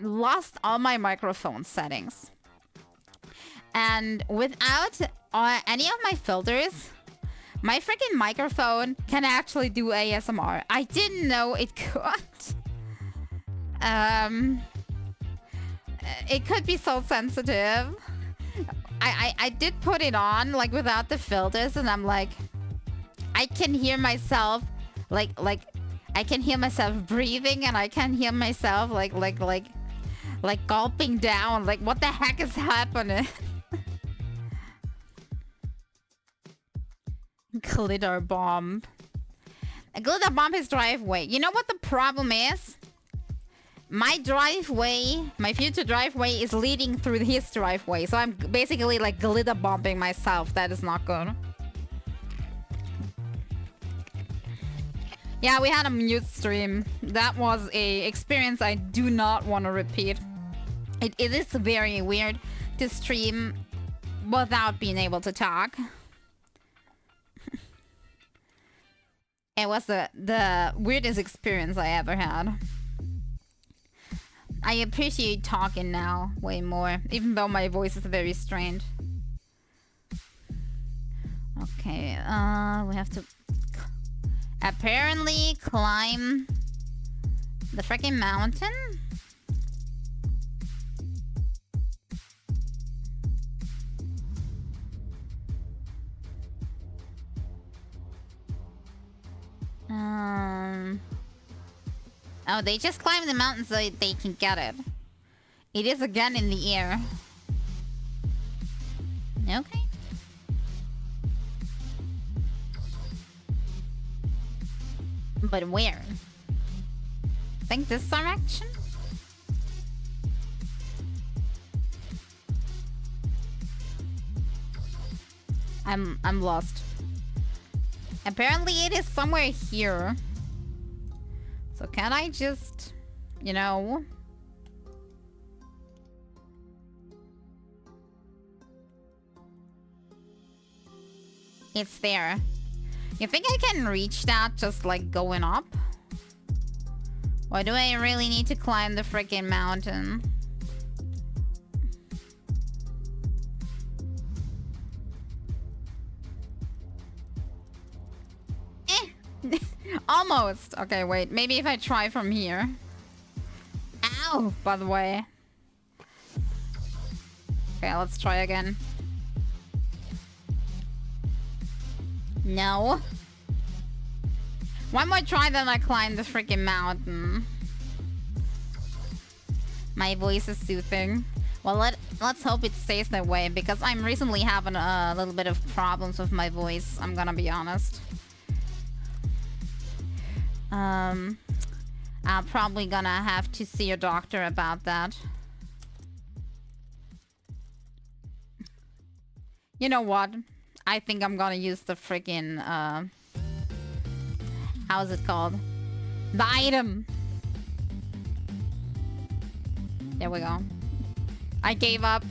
lost all my microphone settings. And without any of my filters, my freaking microphone can actually do ASMR. I didn't know it could. It could be so sensitive. I did put it on, like, without the filters, and I'm like, I can hear myself, like I can hear myself breathing, and I can hear myself, like gulping down. Like, what the heck is happening? Glitter bomb. A glitter bomb his driveway. You know what the problem is? My driveway, my future driveway, is leading through his driveway. So I'm basically like glitter bombing myself. That is not good. Yeah, we had a mute stream. That was a experience I do not want to repeat. It is very weird to stream without being able to talk. It was the weirdest experience I ever had. I appreciate talking now way more, even though my voice is very strange. Okay, we have to apparently climb the freaking mountain. Oh, they just climb the mountain so they can get it. It is again in the air. Okay. But where? I think this direction? I'm lost. Apparently it is somewhere here. So can I just, you know... It's there. You think I can reach that just like going up? Or do I really need to climb the freaking mountain? Almost. Okay, wait. Maybe if I try from here. Ow, by the way. Okay, let's try again. No. One more try, then I climb the freaking mountain. My voice is soothing. Well, let's hope it stays that way, because I'm recently having a little bit of problems with my voice. I'm gonna be honest. I'm probably gonna have to see a doctor about that. You know what? I think I'm gonna use the freaking, how's it called? The item! There we go. I gave up.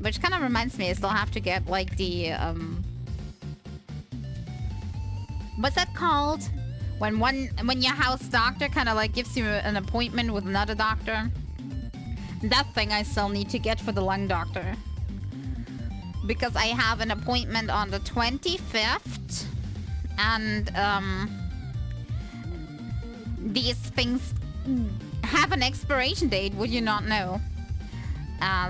Which kind of reminds me, I still have to get, like, the, what's that called? When your house doctor kind of like gives you an appointment with another doctor. That thing I still need to get for the lung doctor. Because I have an appointment on the 25th. And these things have an expiration date, would you not know?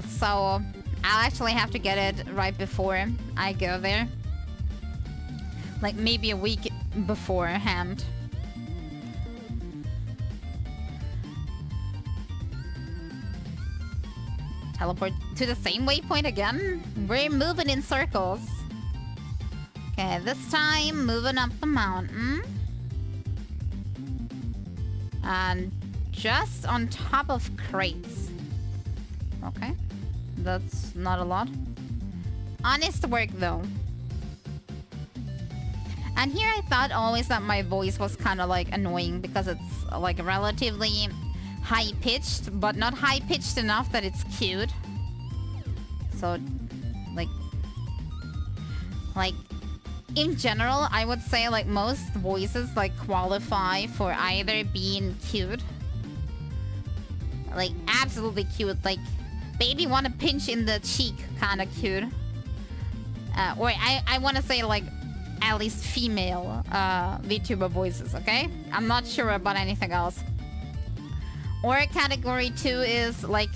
So I'll actually have to get it right before I go there. Like maybe a week beforehand. Teleport to the same waypoint again? We're moving in circles. Okay, this time moving up the mountain. And just on top of crates. Okay, that's not a lot. Honest work though. And here I thought always that my voice was kind of like annoying because it's like relatively high-pitched, but not high-pitched enough that it's cute. So, like in general, I would say like most voices like qualify for either being cute, like absolutely cute, like baby want to pinch in the cheek kind of cute, or I want to say like at least female VTuber voices. Okay, I'm not sure about anything else. Or category 2 is like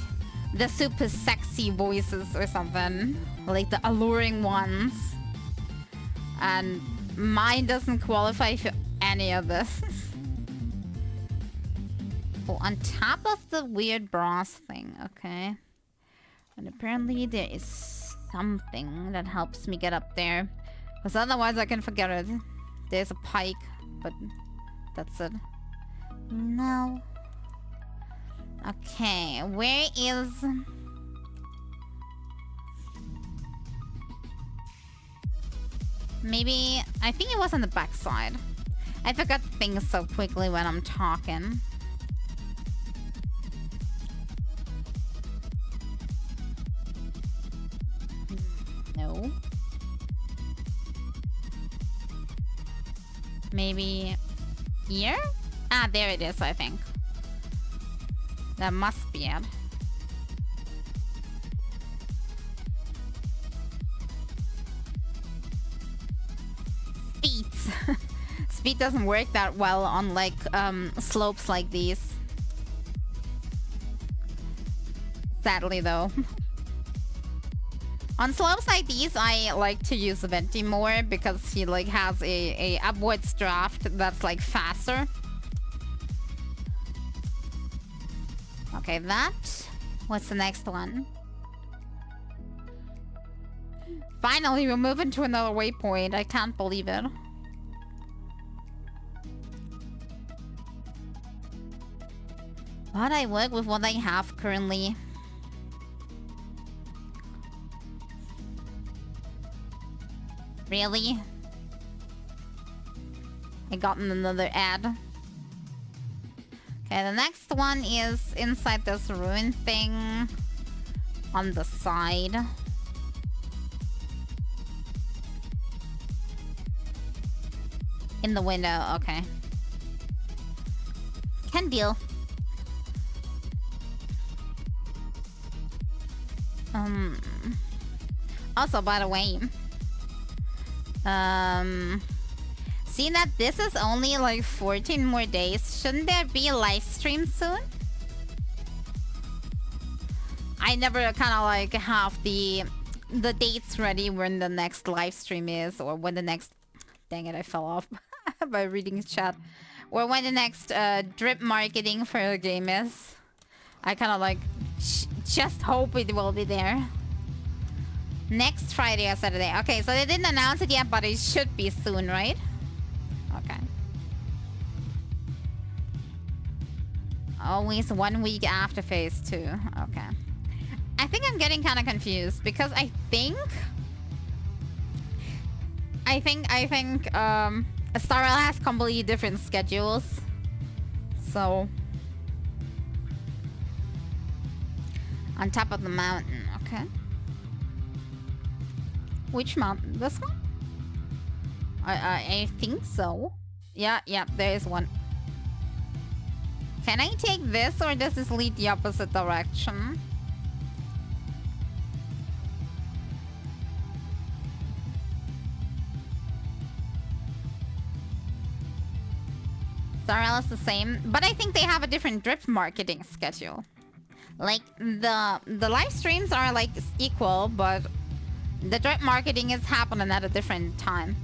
the super sexy voices or something, like the alluring ones. And mine doesn't qualify for any of this. Oh, on top of the weird brass thing, okay. And apparently there is something that helps me get up there. Because otherwise I can forget it. There's a pike, but that's it. No. Okay, where is... Maybe... I think it was on the backside. I forgot things so quickly when I'm talking. No. Maybe... here? Ah, there it is, I think. That must be it. Speed. Speed doesn't work that well on like slopes like these. Sadly though. On slopes like these, I like to use Venti more because he like has a upwards draft that's like faster. Okay, that. What's the next one? Finally, we're moving to another waypoint. I can't believe it. But I work with what I have currently. Really? I gotten another ad. Okay, the next one is inside this ruin thing on the side. In the window, okay. Can deal. Also, by the way, seeing that this is only like 14 more days, shouldn't there be a live stream soon? I never kind of like have the dates ready when the next live stream is, or when the next... Dang it, I fell off by reading chat. Or when the next drip marketing for a game is. I kind of like just hope it will be there. Next Friday or Saturday. Okay, so they didn't announce it yet, but it should be soon, right? Okay. Always 1 week after phase 2. Okay. I think I'm getting kind of confused because I think Starrel has completely different schedules. So on top of the mountain, okay. Which mountain? This one? I think so. Yeah, there is one. Can I take this or does this lead the opposite direction? Zarel is the same, but I think they have a different drip marketing schedule. Like, the live streams are, like, equal, but the drip marketing is happening at a different time.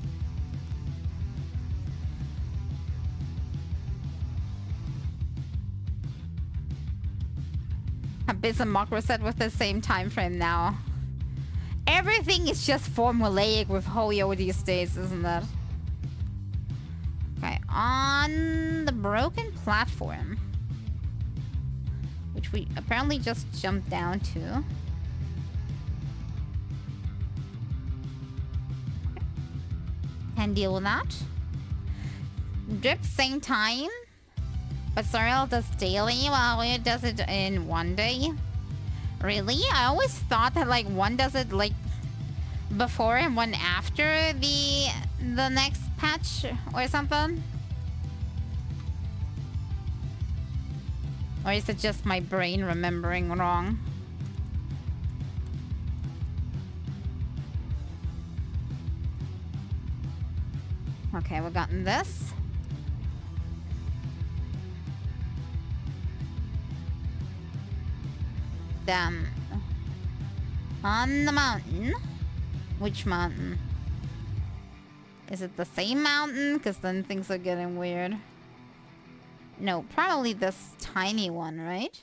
Abyss and Makro set with the same time frame now. Everything is just formulaic with Hoyo these days, isn't it? Okay, on the broken platform, which we apparently just jumped down to. Can deal with that. Drip same time, but Sorrel does daily while it does it in one day. Really? I always thought that like one does it like before and one after the next patch or something. Or is it just my brain remembering wrong? Okay, we've gotten this. Then on the mountain. Which mountain? Is it the same mountain? Because then things are getting weird. No, probably this tiny one, right?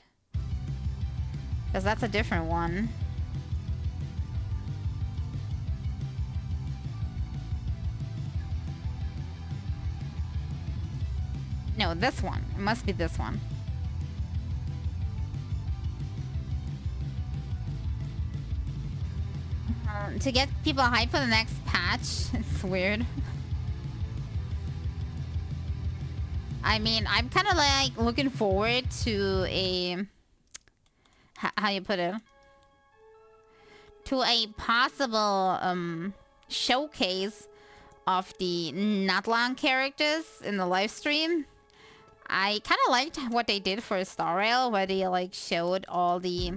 Because that's a different one. No, this one. It must be this one. To get people hyped for the next patch, it's weird. I mean, I'm kind of like looking forward to a... how you put it? To a possible showcase of the Natlan characters in the live stream. I kind of liked what they did for Star Rail, where they like showed all the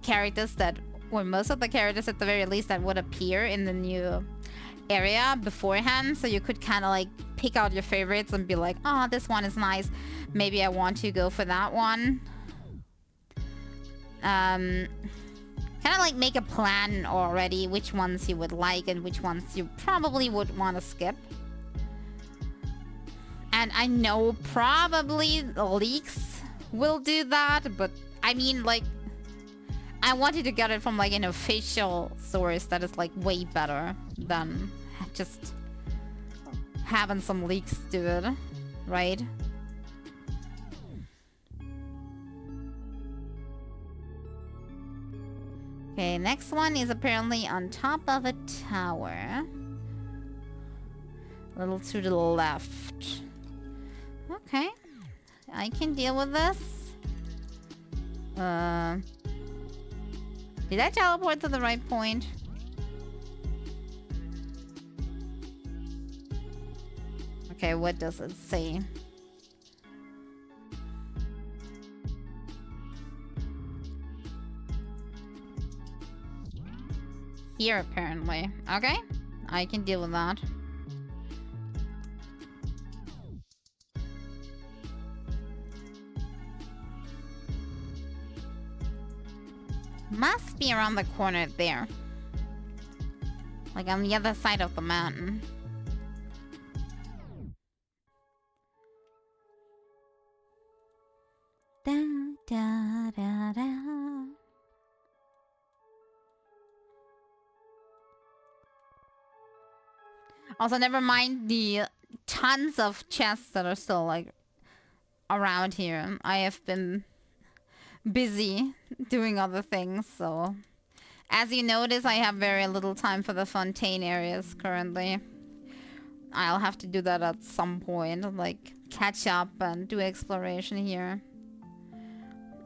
characters that, or most of the characters at the very least, that would appear in the new area beforehand, so you could kind of like pick out your favorites and be like, oh, this one is nice, maybe I want to go for that one. Kind of like make a plan already which ones you would like and which ones you probably would want to skip. And I know probably the leaks will do that, but I mean, like, I wanted to get it from like an official source that is like way better than just having some leaks do it, right? Okay, next one is apparently on top of a tower. A little to the left. Okay, I can deal with this. Did I teleport to the right point? Okay, what does it say? Here, apparently. Okay, I can deal with that. Must be around the corner there. Like on the other side of the mountain. Da, da, da, da. Also, never mind the tons of chests that are still like around here. I have been busy doing other things, so as you notice, I have very little time for the Fontaine areas currently. I'll have to do that at some point, like catch up and do exploration here.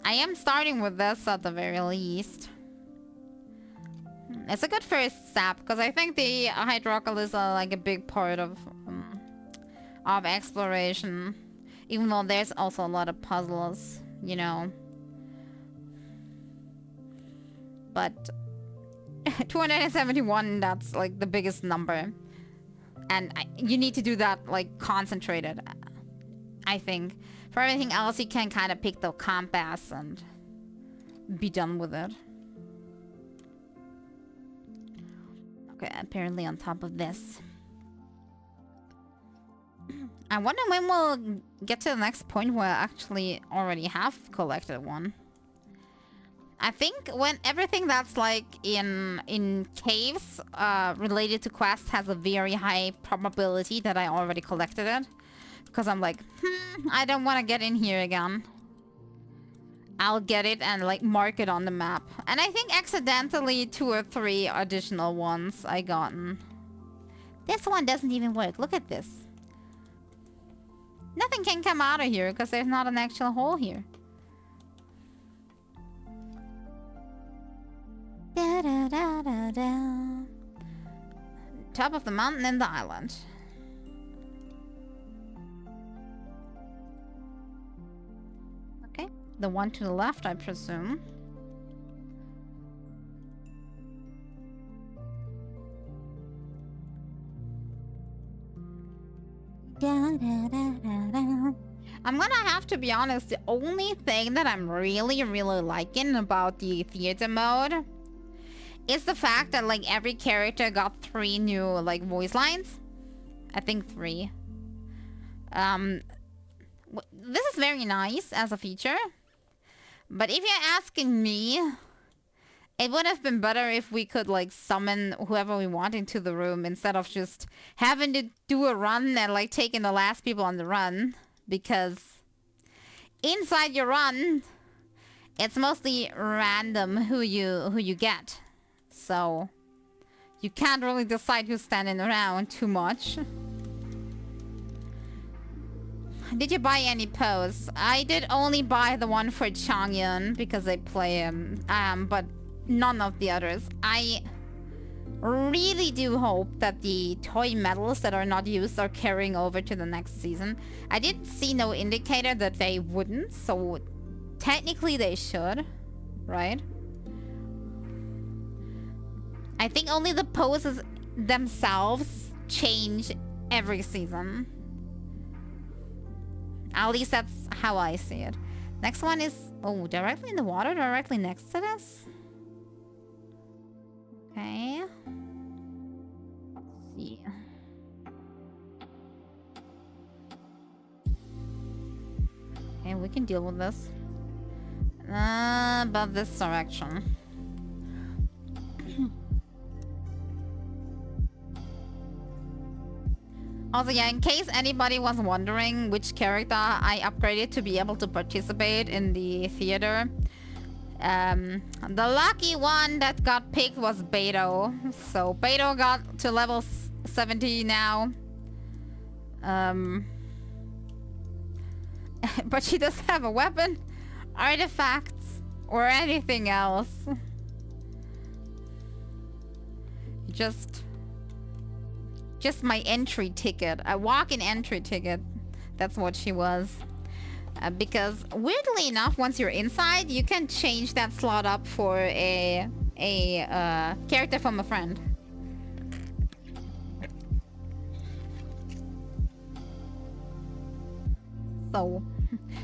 I am starting with this at the very least. It's a good first step, because I think the Hydroculus are like a big part of exploration. Even though there's also a lot of puzzles, you know. But 271, that's like the biggest number. And you need to do that like concentrated. I think. For everything else, you can kind of pick the compass and be done with it. Okay, apparently on top of this. I wonder when we'll get to the next point where I actually already have collected one. I think when everything that's like in caves related to quests has a very high probability that I already collected it. Because I'm like, I don't want to get in here again. I'll get it and like mark it on the map. And I think accidentally 2 or 3 additional ones I gotten. This one doesn't even work. Look at this. Nothing can come out of here because there's not an actual hole here. Da, da, da, da, da. Top of the mountain in the island. Okay, the one to the left, I presume. Da, da, da, da, da. I'm gonna have to be honest, the only thing that I'm really liking about the theater mode is the fact that like every character got 3 new like voice lines. I think 3. This is very nice as a feature. But if you're asking me, it would have been better if we could like summon whoever we want into the room instead of just having to do a run and like taking the last people on the run. Because inside your run, it's mostly random who you get. So you can't really decide who's standing around too much. Did you buy any pose? I did only buy the one for Changyun because I play him. But none of the others. I really do hope that the toy medals that are not used are carrying over to the next season. I didn't see no indicator that they wouldn't, so technically they should, right? I think only the poses themselves change every season. At least that's how I see it. Next one is, oh, directly in the water, directly next to this. Okay. Let's see. Okay, we can deal with this. But this direction. Also, yeah, in case anybody was wondering which character I upgraded to be able to participate in the theater, the lucky one that got picked was Beto. So Beto got to level 70 now. But she doesn't have a weapon, artifacts, or anything else. Just my entry ticket. A walk-in entry ticket. That's what she was. Because weirdly enough, once you're inside, you can change that slot up for a character from a friend. So,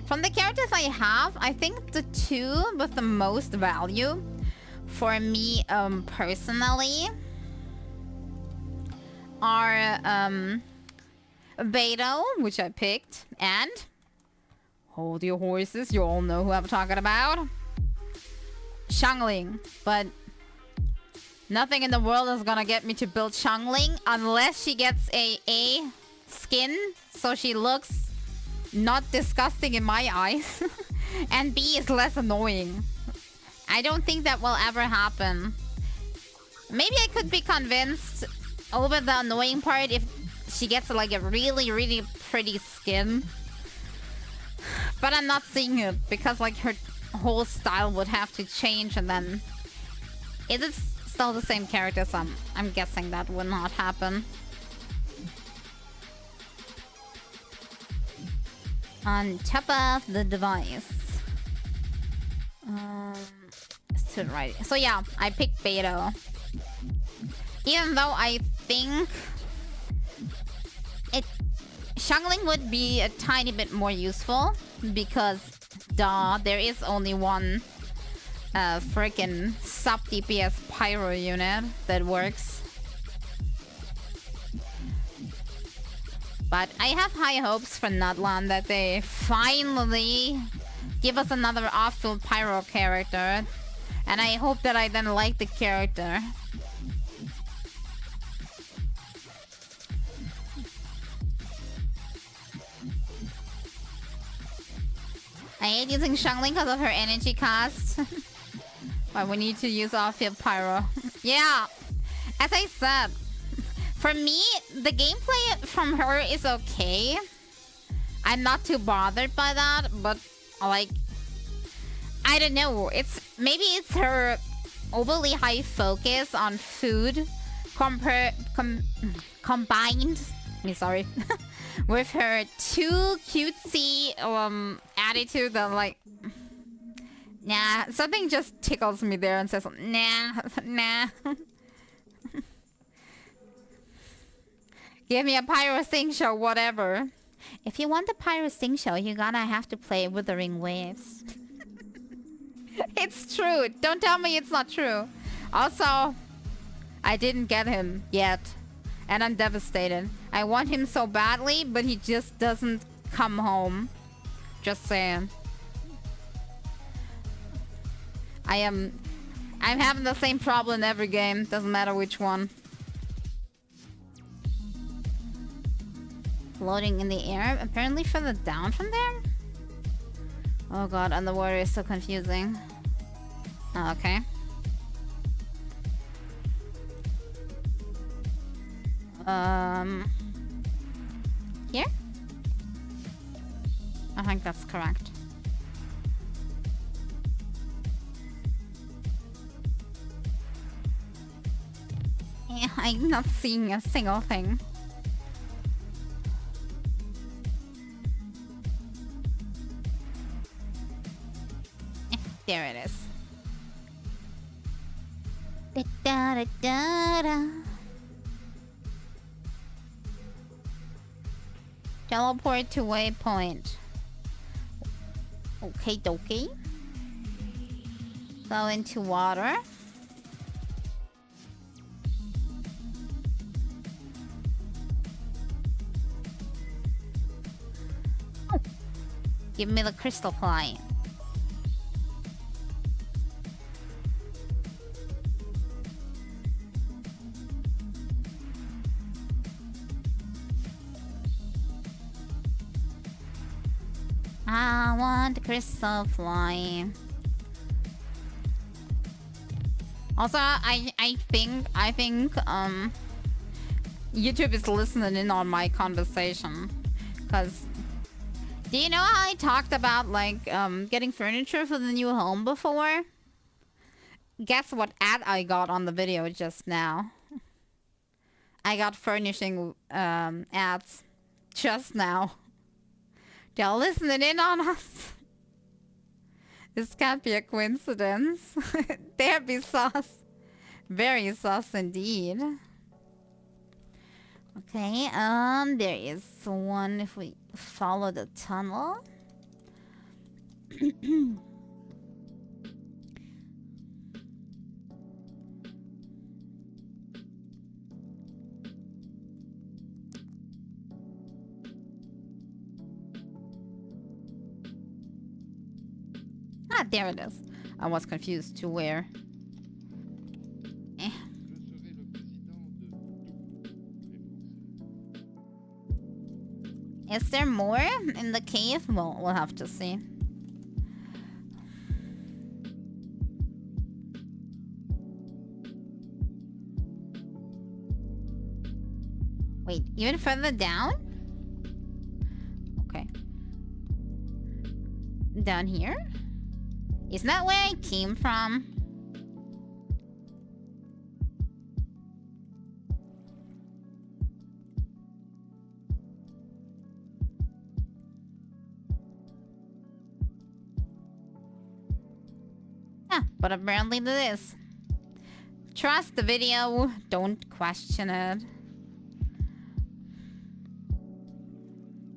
from the characters I have, I think the 2 with the most value for me personally are Beto, which I picked, and hold your horses, you all know who I'm talking about, Xiangling. But nothing in the world is gonna get me to build Xiangling unless she gets a skin so she looks not disgusting in my eyes and B is less annoying. I don't think that will ever happen. Maybe I could be convinced over the annoying part if she gets like a really pretty skin. But I'm not seeing it because like her whole style would have to change, and then it is still the same character, so I'm guessing that would not happen. On top of the device. To the right. So yeah, I picked Beto. Even though I think Xiangling would be a tiny bit more useful because, duh, there is only one freaking sub DPS pyro unit that works. But I have high hopes for Nutland that they finally give us another off-field pyro character. And I hope that I then like the character. I hate using Xiangling because of her energy cost. But we need to use off-field pyro. Yeah, as I said, for me, the gameplay from her is okay. I'm not too bothered by that, but like, I don't know. Maybe it's her overly high focus on food combined. Sorry. With her too cutesy attitude that like, nah, something just tickles me there and says, nah. Give me a pyro sing show, whatever. If you want the pyro sing show, you're gonna have to play Withering Waves. It's true. Don't tell me it's not true. Also, I didn't get him yet. And I'm devastated. I want him so badly, but he just doesn't come home. Just saying. I'm having the same problem in every game. Doesn't matter which one. Floating in the air. Apparently further down from there? Oh god, underwater is so confusing. Oh, okay. Here? I think that's correct. Yeah, I'm not seeing a single thing. There it is. Da, da, da, da. Teleport to waypoint. Okay, dokie. Go into water. Oh. Give me the crystal fly. I want the crystal fly. Also, I think YouTube is listening in on my conversation. Cause do you know how I talked about like getting furniture for the new home before? Guess what ad I got on the video just now? I got furnishing ads just now. They're listening in on us. This can't be a coincidence. They'd be sus. Very sus indeed. Okay, there is one if we follow the tunnel. Ah, there it is. I was confused to where. Is there more in the cave? Well, we'll have to see. Wait, even further down? Okay. Down here? Isn't that where I came from? Yeah, but apparently it is. Trust the video, don't question it.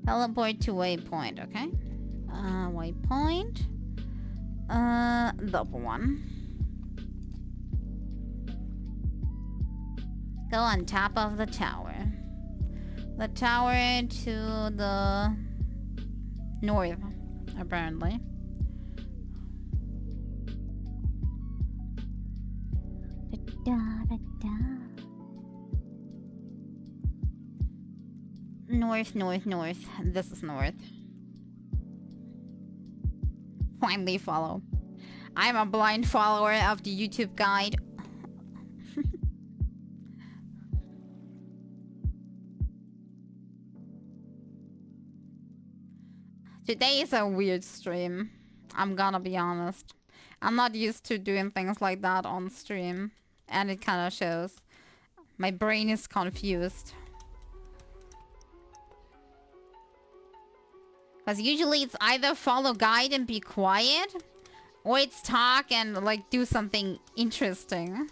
Teleport to waypoint, okay? Waypoint. Double one. Go on top of the tower. The tower to the north, apparently. North, north, north. This is north. Finally follow. I'm a blind follower of the YouTube guide. Today is a weird stream. I'm gonna be honest. I'm not used to doing things like that on stream. And it kind of shows. My brain is confused. Because usually it's either follow guide and be quiet, or it's talk and like do something interesting.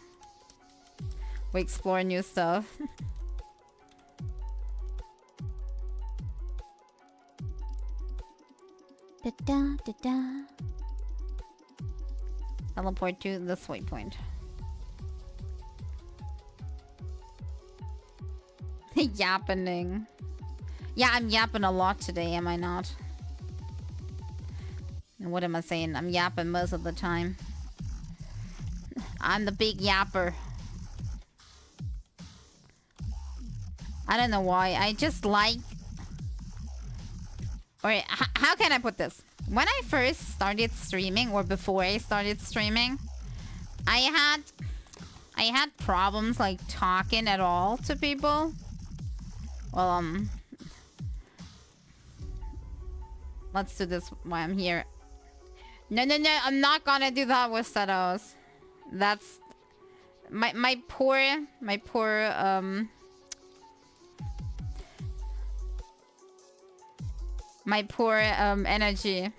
We explore new stuff. Da da da da. Teleport to this waypoint. Yappening. Yeah, I'm yapping a lot today, am I not? What am I saying? I'm yapping most of the time. I'm the big yapper. I don't know why. I just like... Or how can I put this? When I first started streaming, or before I started streaming, I had problems like talking at all to people. Well, let's do this while I'm here. No, I'm not gonna do that with Setos. That's my poor energy.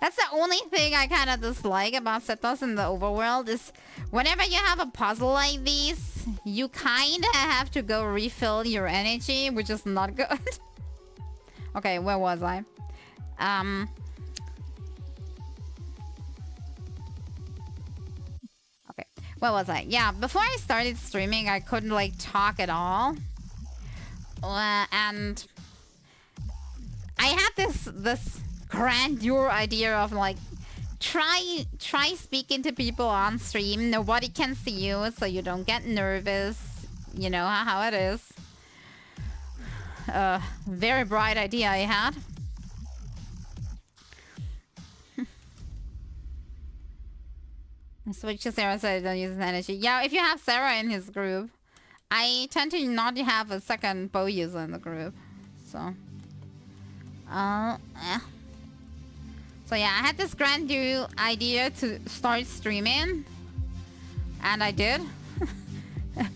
That's the only thing I kind of dislike about Setos in the overworld is whenever you have a puzzle like these, you kind of have to go refill your energy, which is not good. Okay, where was I? Okay, where was I? Yeah, before I started streaming, I couldn't like talk at all. And I had this grandeur idea of like try speaking to people on stream. Nobody can see you, so you don't get nervous. You know how it is. Very bright idea I had. Switch to Sarah so I don't use his energy. Yeah, if you have Sarah in his group. I tend to not have a second bow user in the group. So So yeah, I had this grand new idea to start streaming. And I did.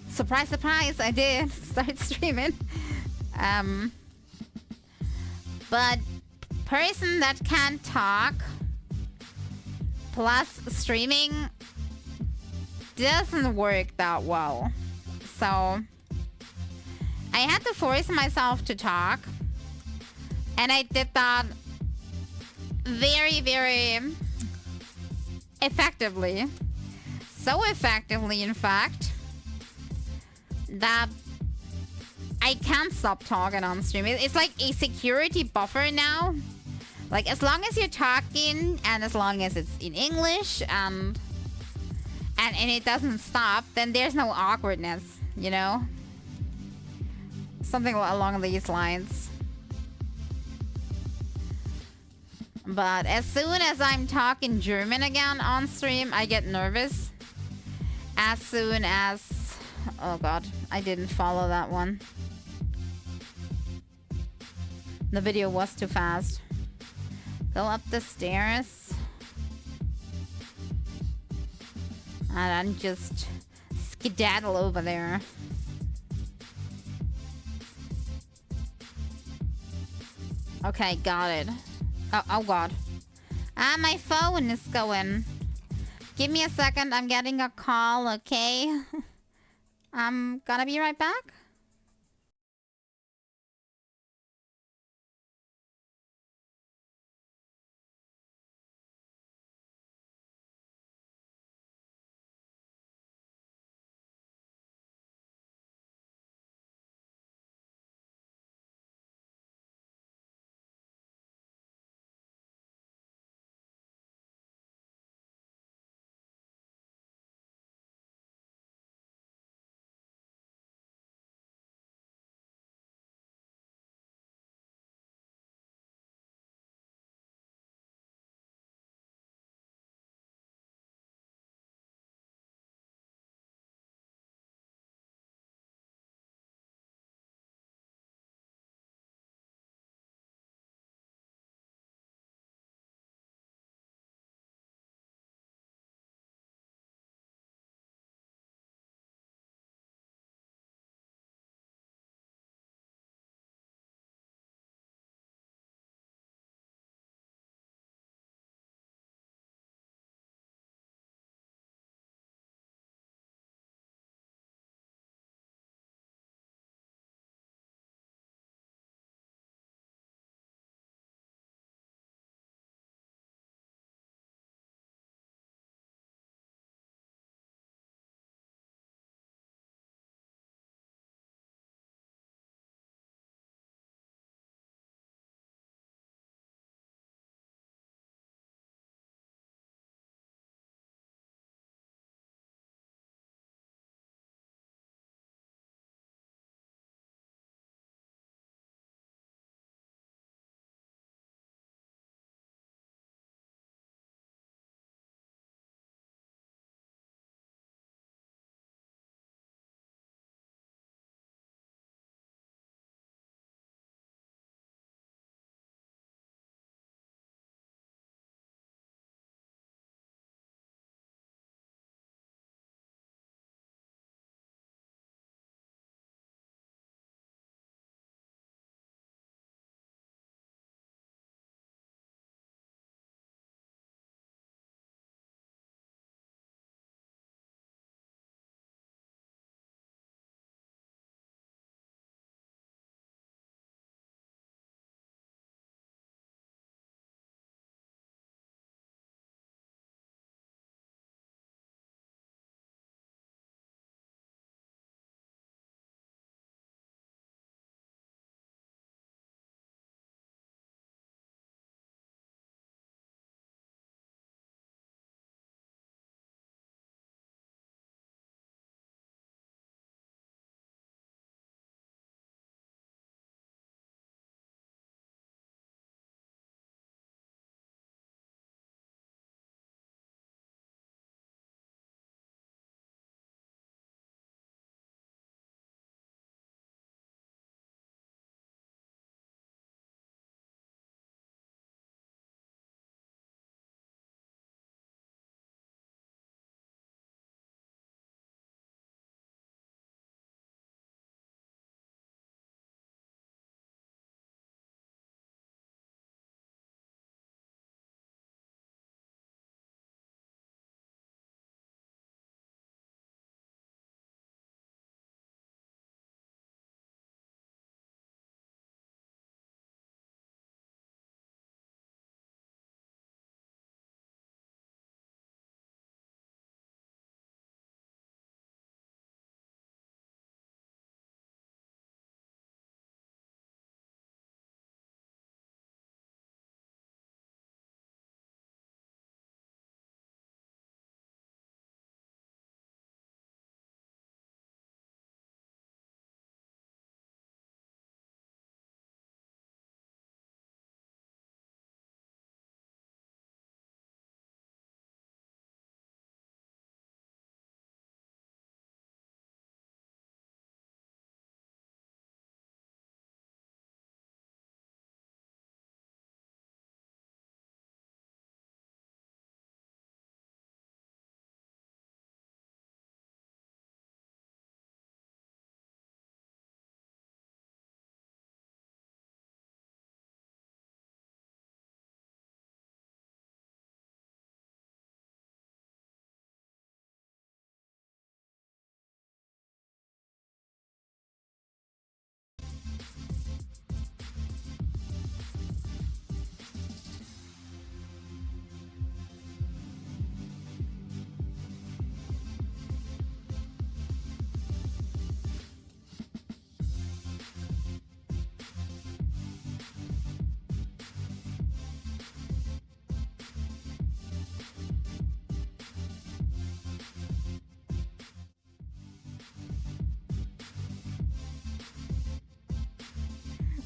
Surprise, surprise, I did start streaming. But person that can't talk plus streaming doesn't work that well. So I had to force myself to talk. And I did that very, very effectively. So effectively, in fact, that I can't stop talking on stream. It's like a security buffer now. Like, as long as you're talking and as long as it's in English and it doesn't stop, then there's no awkwardness, you know? Something along these lines. But as soon as I'm talking German again on stream, I get nervous. As soon as... Oh god, I didn't follow that one. The video was too fast. Go up the stairs. And then just skedaddle over there. Okay, got it. Oh god. My phone is going. Give me a second, I'm getting a call, okay? I'm gonna be right back.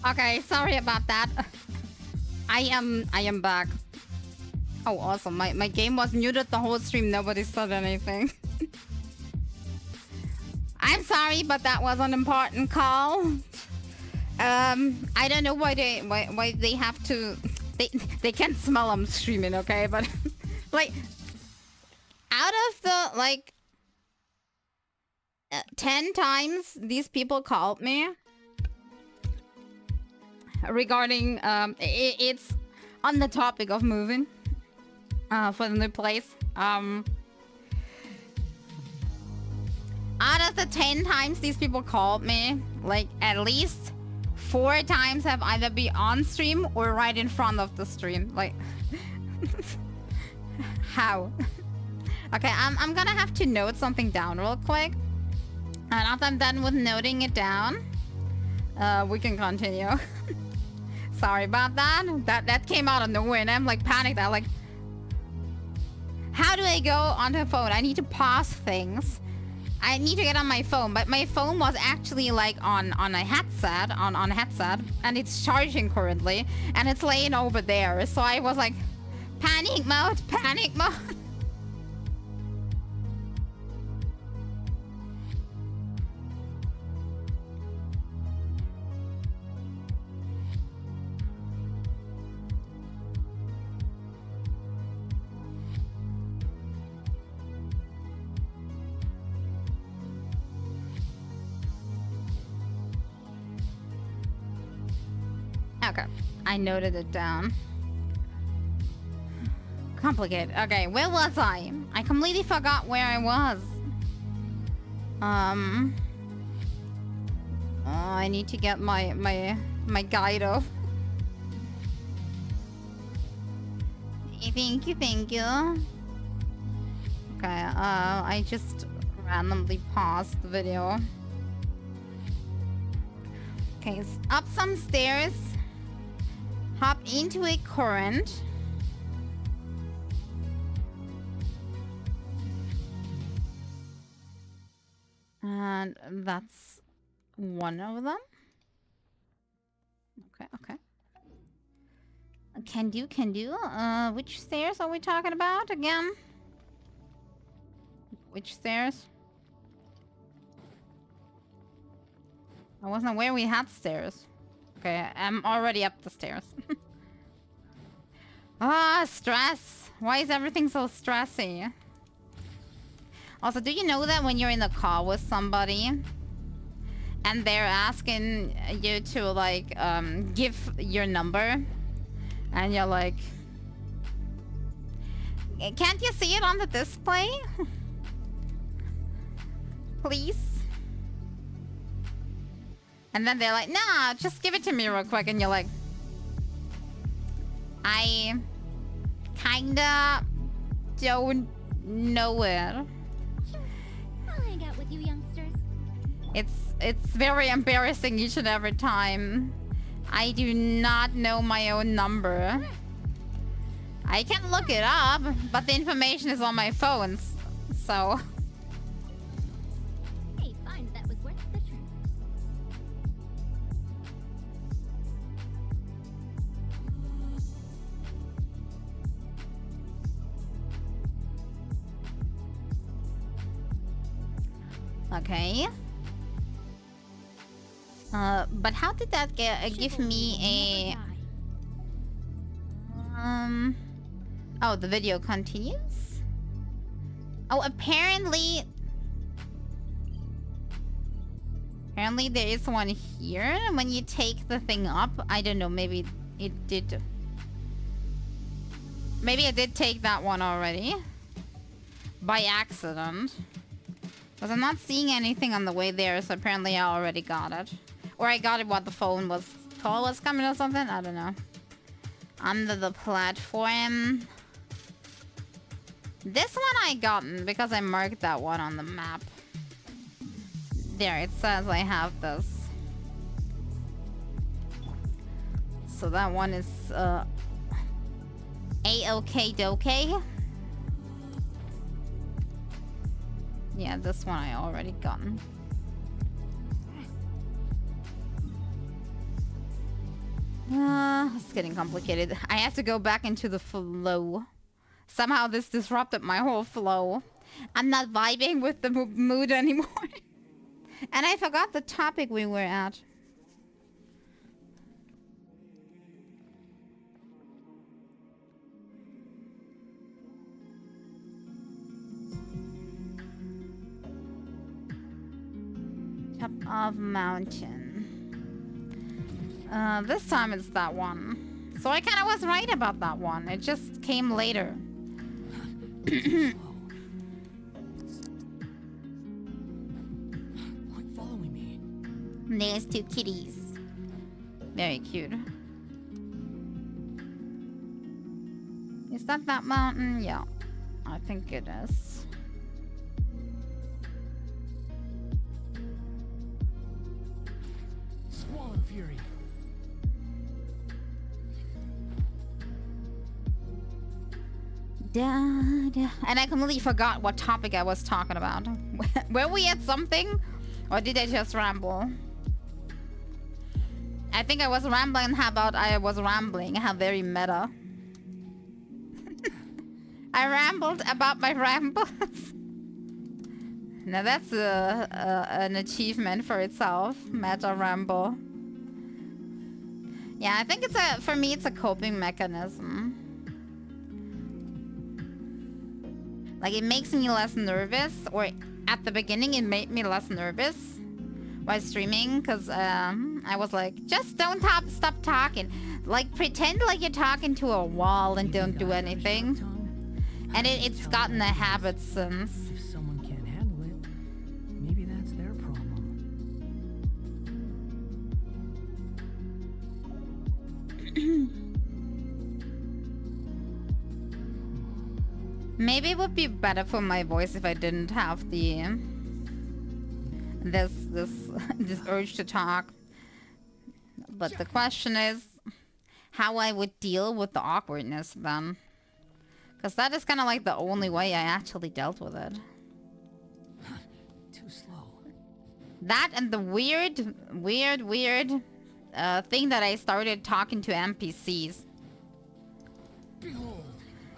Okay, sorry about that. I am back. Oh, awesome. My game was muted the whole stream. Nobody said anything. I'm sorry, but that was an important call. I don't know why they have to. They can't smell I'm streaming, okay? But like, out of the like 10 times these people called me regarding it's on the topic of moving for the new place. Out of the 10 times these people called me, like at least 4 times have either been on stream or right in front of the stream. Like, how? Okay, I'm gonna have to note something down real quick. And after I'm done with noting it down, we can continue. Sorry about that. That came out of nowhere and I'm like panicked. I'm like, how do I go onto the phone? I need to pause things. I need to get on my phone, but my phone was actually like on a headset, on a headset, and it's charging currently, and it's laying over there. So I was like, panic mode, panic mode. Okay, I noted it down. Complicated. Okay, where was I? I completely forgot where I was. I need to get my guide off. Thank you, thank you. Okay, I just randomly paused the video. Okay, up some stairs. Hop into a current. And that's one of them. Okay. Can do. Which stairs are we talking about again? Which stairs? I wasn't aware we had stairs. Okay, I'm already up the stairs. Stress. Why is everything so stressy? Also, do you know that when you're in the car with somebody and they're asking you to like give your number and you're like, can't you see it on the display? Please? And then they're like, nah, just give it to me real quick. And you're like, I kinda don't know it. I'll hang out with you youngsters. It's very embarrassing each and every time. I do not know my own number. I can look it up, but the information is on my phone, so... Hey, fine, that was worth the trip. Okay. But how did that give me a... Oh, the video continues? Oh, apparently there is one here. When you take the thing up, I don't know, maybe it did... Maybe I did take that one already. By accident. Because I'm not seeing anything on the way there, so apparently I already got it. Or I got it while the phone was... call was coming or something? I don't know. Under the platform. This one I gotten because I marked that one on the map. There, it says I have this. So that one is A-OK dokey. Yeah, this one I already gotten. It's getting complicated. I have to go back into the flow. Somehow this disrupted my whole flow. I'm not vibing with the mood anymore. And I forgot the topic we were at. Top of mountain. This time it's that one. So I kind of was right about that one. It just came later. Quit following me. There's two kitties. Very cute. Is that mountain? Yeah, I think it is. Squall and fury. Da, da. And I completely forgot what topic I was talking about. Were we at something? Or did I just ramble? I think I was rambling. How about I was rambling? How very meta. I rambled about my rambles. Now that's an achievement for itself. Meta ramble. Yeah, I think for me it's a coping mechanism. Like, it makes me less nervous, or at the beginning it made me less nervous while streaming, because I was like, just don't stop talking. Like, pretend like you're talking to a wall and don't do anything. And it's gotten a habit since. If someone can't handle it, maybe that's their problem. Maybe it would be better for my voice if I didn't have this urge to talk. But the question is how I would deal with the awkwardness then. Because that is kind of like the only way I actually dealt with it. Too slow. That and the weird thing that I started talking to NPCs. Behold.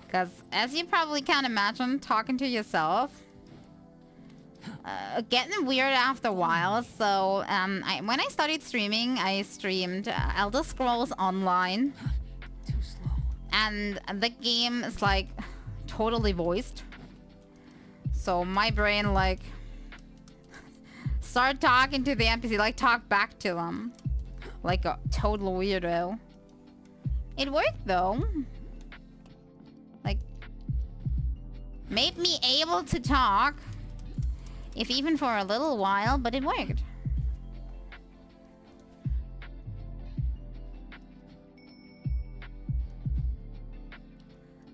Because as you probably can imagine, talking to yourself, getting weird after a while. So when I started streaming, I streamed Elder Scrolls Online. Too slow. And the game is like totally voiced. So my brain like start talking to the NPC, like talk back to them. Like a total weirdo. It worked though. Like, made me able to talk, if even for a little while, but it worked.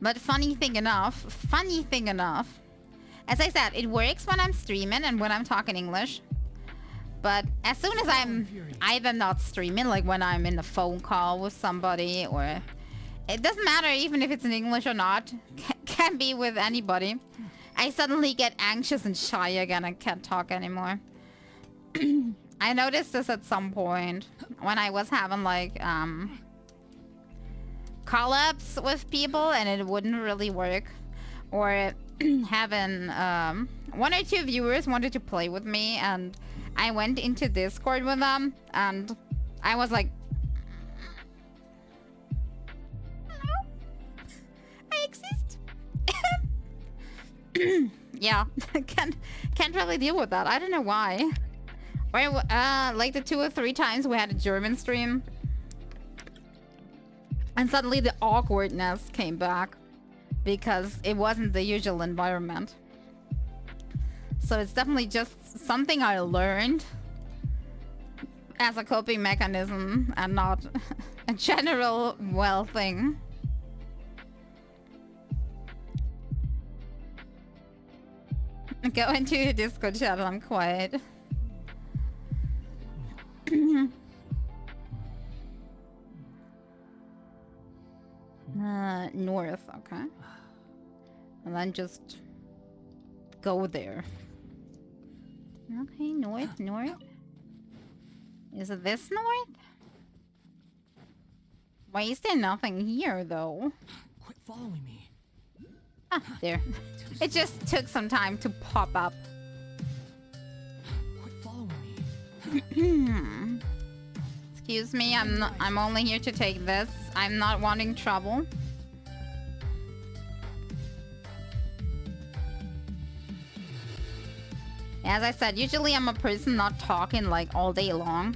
But funny thing enough, as I said, it works when I'm streaming and when I'm talking English. But as soon as I'm either not streaming, like when I'm in a phone call with somebody, or it doesn't matter even if it's in English or not, can be with anybody, I suddenly get anxious and shy again and can't talk anymore. I noticed this at some point when I was having like collabs with people and it wouldn't really work, or having one or two viewers wanted to play with me and I went into Discord with them and I was like, hello, I exist. Yeah, can't really deal with that. I don't know why. Or like the 2 or 3 times we had a German stream and suddenly the awkwardness came back because it wasn't the usual environment. So it's definitely just something I learned as a coping mechanism and not a general well thing. Go into the Discord chat, I'm quiet. North, okay. And then just go there. Okay, north. Is it this north? Why is there nothing here, though? Quit following me. Ah, there. It just took some time to pop up. Quit following me. Excuse me, I'm only here to take this. I'm not wanting trouble. As I said, usually I'm a person not talking like all day long.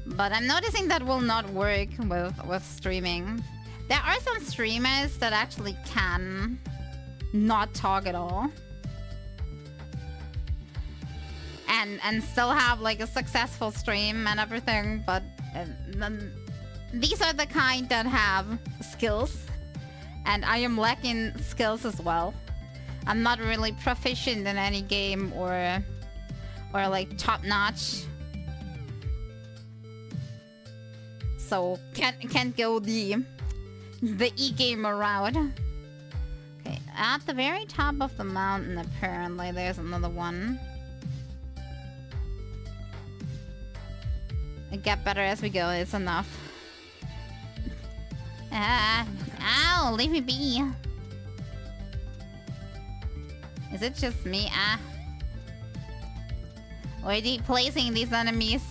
But I'm noticing that will not work with streaming. There are some streamers that actually can not talk at all. And still have like a successful stream and everything, but these are the kind that have skills. And I am lacking skills as well. I'm not really proficient in any game or like top notch. So can't go the e-gamer route. Okay, at the very top of the mountain apparently there's another one. I get better as we go, it's enough. Ow, leave me be. Is it just me? Already placing these enemies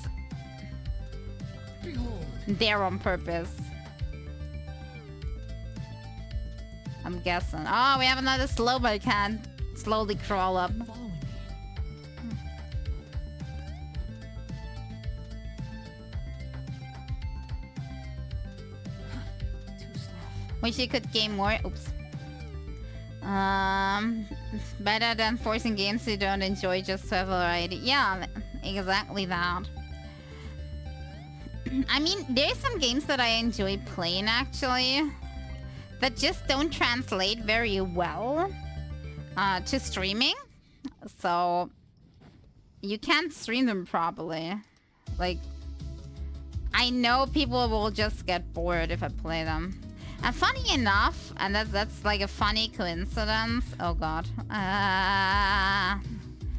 there on purpose. I'm guessing. Oh, we have another slow, but I can't slowly crawl up. Wish you could game more. Oops. Better than forcing games you don't enjoy just to have variety. Yeah, exactly that. I mean, there's some games that I enjoy playing actually that just don't translate very well to streaming. So you can't stream them properly. Like, I know people will just get bored if I play them. And funny enough, and that's like a funny coincidence. Oh god.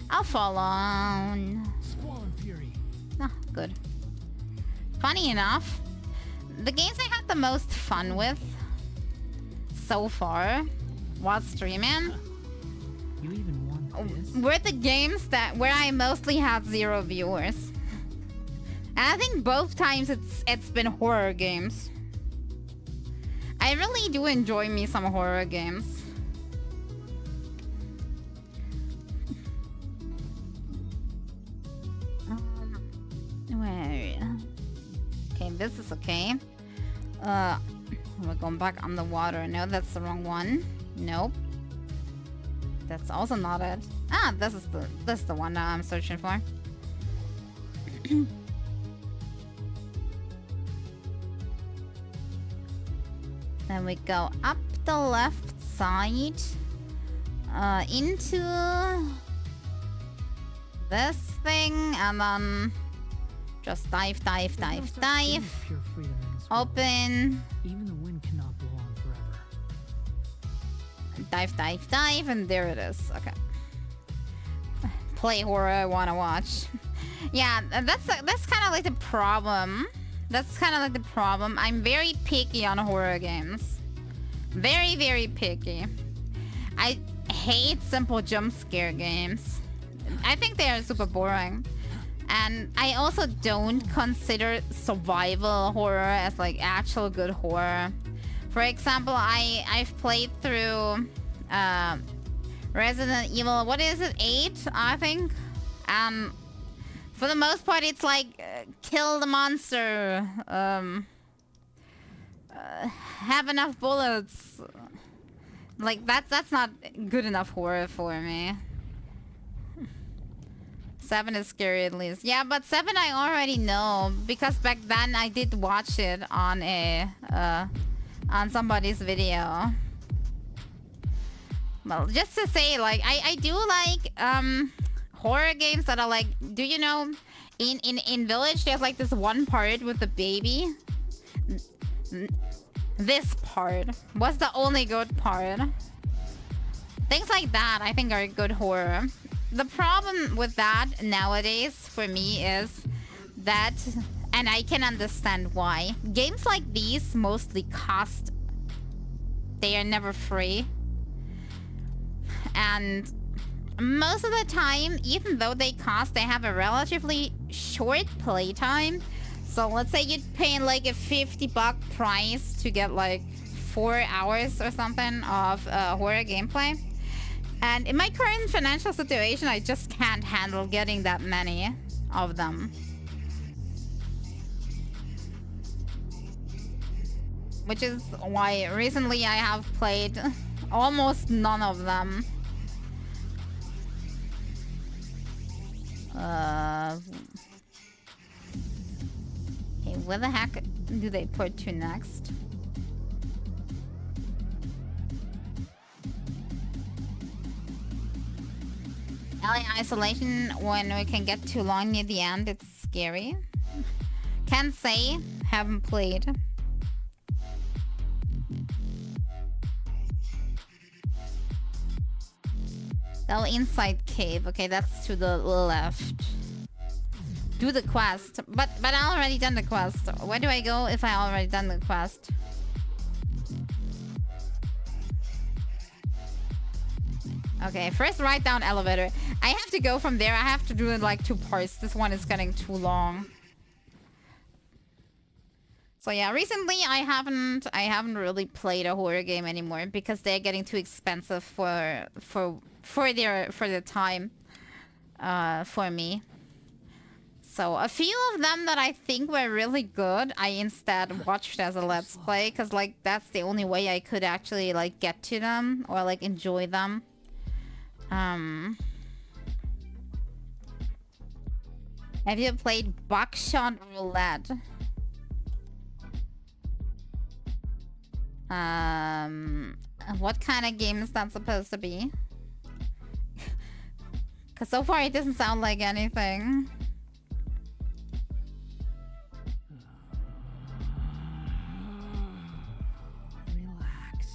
I'll fall on. Ah, good. Funny enough, the games I had the most fun with so far while streaming You even want this? were the games where I mostly had 0 viewers. And I think both times it's been horror games. I really do enjoy me some horror games. Where? Okay, this is okay. We're going back on the water. No, that's the wrong one. Nope. That's also not it. Ah, this is the one that I'm searching for. Then we go up the left side into this thing and then just dive. Pure freedom in this world. Open. Even the wind cannot blow on forever. Dive, and there it is. Okay. Play horror I wanna watch. Yeah, that's kind of like the problem. That's kind of like the problem. I'm very picky on horror games. Very, very picky. I hate simple jump scare games. I think they are super boring. And I also don't consider survival horror as like actual good horror. For example, I've played through Resident Evil, what is it, 8, I think? For the most part, it's like kill the monster, have enough bullets. Like that's not good enough horror for me. 7 is scary at least. Yeah, but 7 I already know because back then I did watch it on on somebody's video. Well, just to say, like I do like horror games that are like, do you know, in Village there's like this one part with the baby. This part was the only good part. Things like that I think are good horror. The problem with that nowadays for me is that And I can understand why. Games like these mostly cost. They are never free. And most of the time, even though they cost, they have a relatively short playtime. So let's say you'd pay like a $50 price to get like 4 hours or something of horror gameplay. And in my current financial situation, I just can't handle getting that many of them. Which is why recently I have played almost none of them. Okay, where the heck do they put to next? LA Isolation, when we can get too long near the end, it's scary. Can't say, haven't played. Oh, inside cave. Okay, that's to the left. Do the quest. But I already done the quest. Where do I go if I already done the quest? Okay, first write down elevator. I have to go from there. I have to do it like 2 parts. This one is getting too long. So yeah, recently I haven't really played a horror game anymore because they're getting too expensive for the time for me. So a few of them that I think were really good, I instead watched as a let's play because like that's the only way I could actually like get to them or like enjoy them. Have you played Buckshot Roulette? What kind of game is that supposed to be? Because so far it doesn't sound like anything. Relax.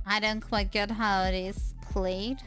I don't quite get how it is played.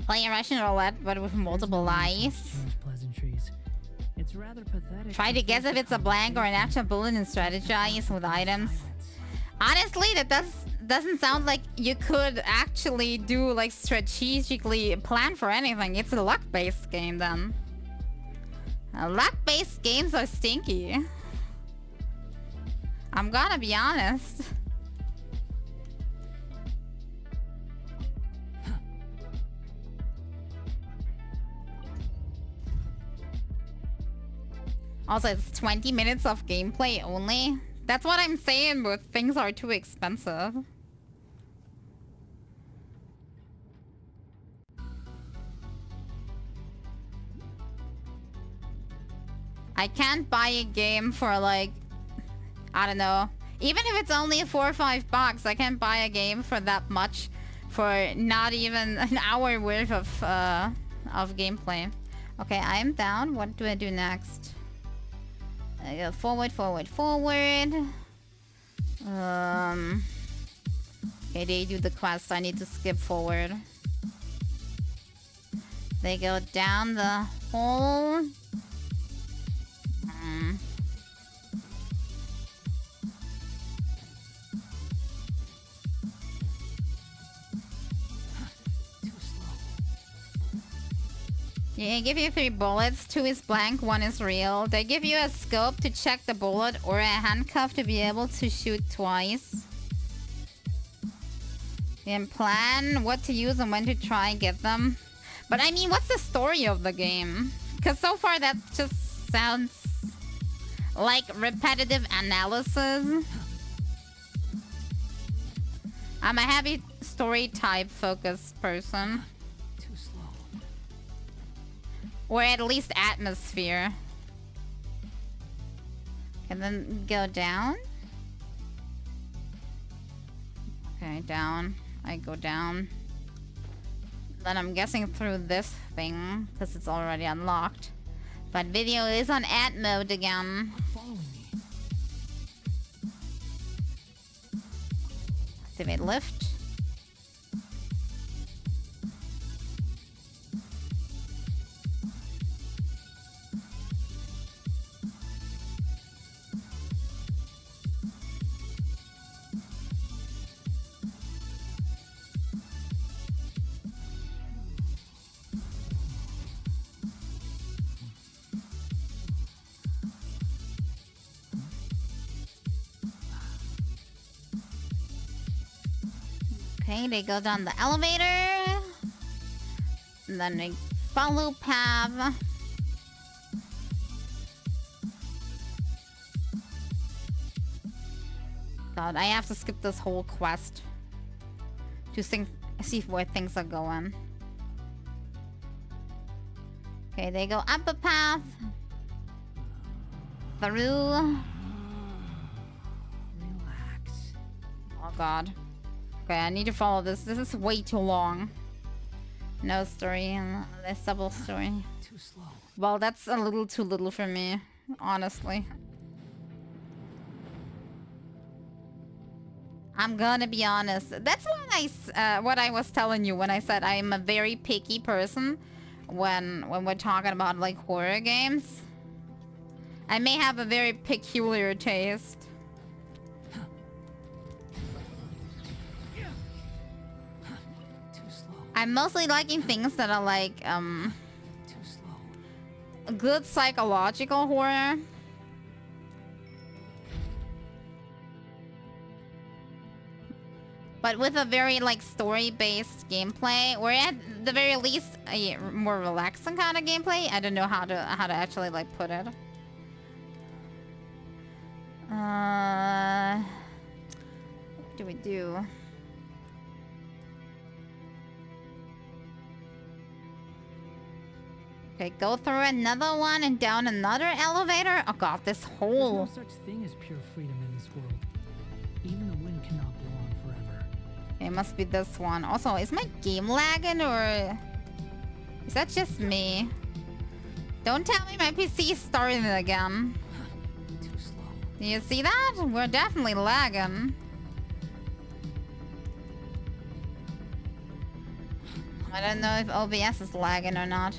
Playing Russian roulette, but with multiple lies. Pleasantries. It's rather pathetic. Try to guess if it's a blank or an actual bullet and strategize with items. Honestly, that doesn't sound like you could actually do like strategically plan for anything. It's a luck-based game then. Luck-based games are stinky. I'm gonna be honest. Also, it's 20 minutes of gameplay only. That's what I'm saying, but things are too expensive. I can't buy a game for like, I don't know. Even if it's only $4 or $5, I can't buy a game for that much for not even an hour worth of gameplay. Okay, I am down. What do I do next? I go forward, forward, forward. Okay, they do the quest. I need to skip forward. They go down the hole. Yeah, give you 3 bullets. 2 is blank, 1 is real. They give you a scope to check the bullet or a handcuff to be able to shoot twice. And plan what to use and when to try and get them. But I mean, what's the story of the game? Because so far that just sounds like repetitive analysis. I'm a heavy story type focused person. Too slow. Or at least atmosphere. And then go down. Okay, down. I go down. Then I'm guessing through this thing, because it's already unlocked. But video is on ad mode again. Follow me. Activate lift. Okay, they go down the elevator. And then they follow path. God, I have to skip this whole quest to see where things are going. Okay, they go up a path. Through. Relax. Oh God. Okay, I need to follow this. This is way too long. No story and this double story. Too slow. Well, that's a little too little for me, honestly. I'm gonna be honest. That's what I was telling you when I said I'm a very picky person when we're talking about like horror games. I may have a very peculiar taste. I'm mostly liking things that are like Too slow. good psychological horror. But with a very like story-based gameplay, or at the very least a more relaxing kind of gameplay. I don't know how to actually like put it. What do we do? Okay, go through another one and down another elevator. Oh god, this There's whole... no such thing as pure freedom in this world. Even the wind cannot blow on forever. It must be this one. Also, is my game lagging or... is that just me? Don't tell me my PC is starting again. Too slow. Do you see that? We're definitely lagging. I don't know if OBS is lagging or not.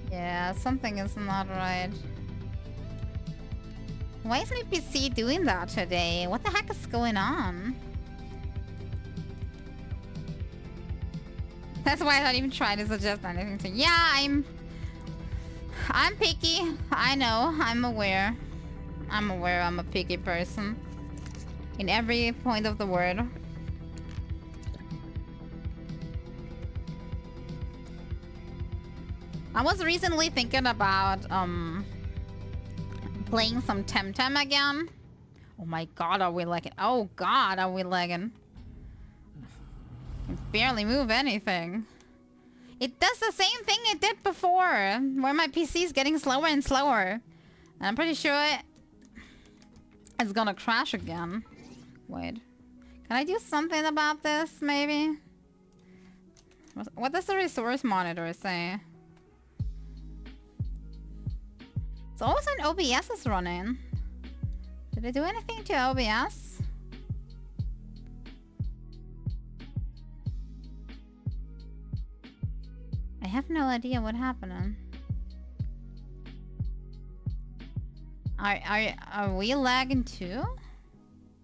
Yeah, something is not right. Why is my PC doing that today? What the heck is going on? That's why I don't even try to suggest anything to you. Yeah, I'm picky. I know. I'm aware. I'm aware I'm a picky person. In every point of the word. I was recently thinking about playing some Temtem again. Oh my god, are we lagging? Oh god, are we lagging? Can barely move anything. It does the same thing it did before, where my PC is getting slower and slower. And I'm pretty sure it's gonna crash again. Wait. Can I do something about this, maybe? What does the resource monitor say? It's always when OBS is running. Did I do anything to OBS? I have no idea what happened. Are we lagging too?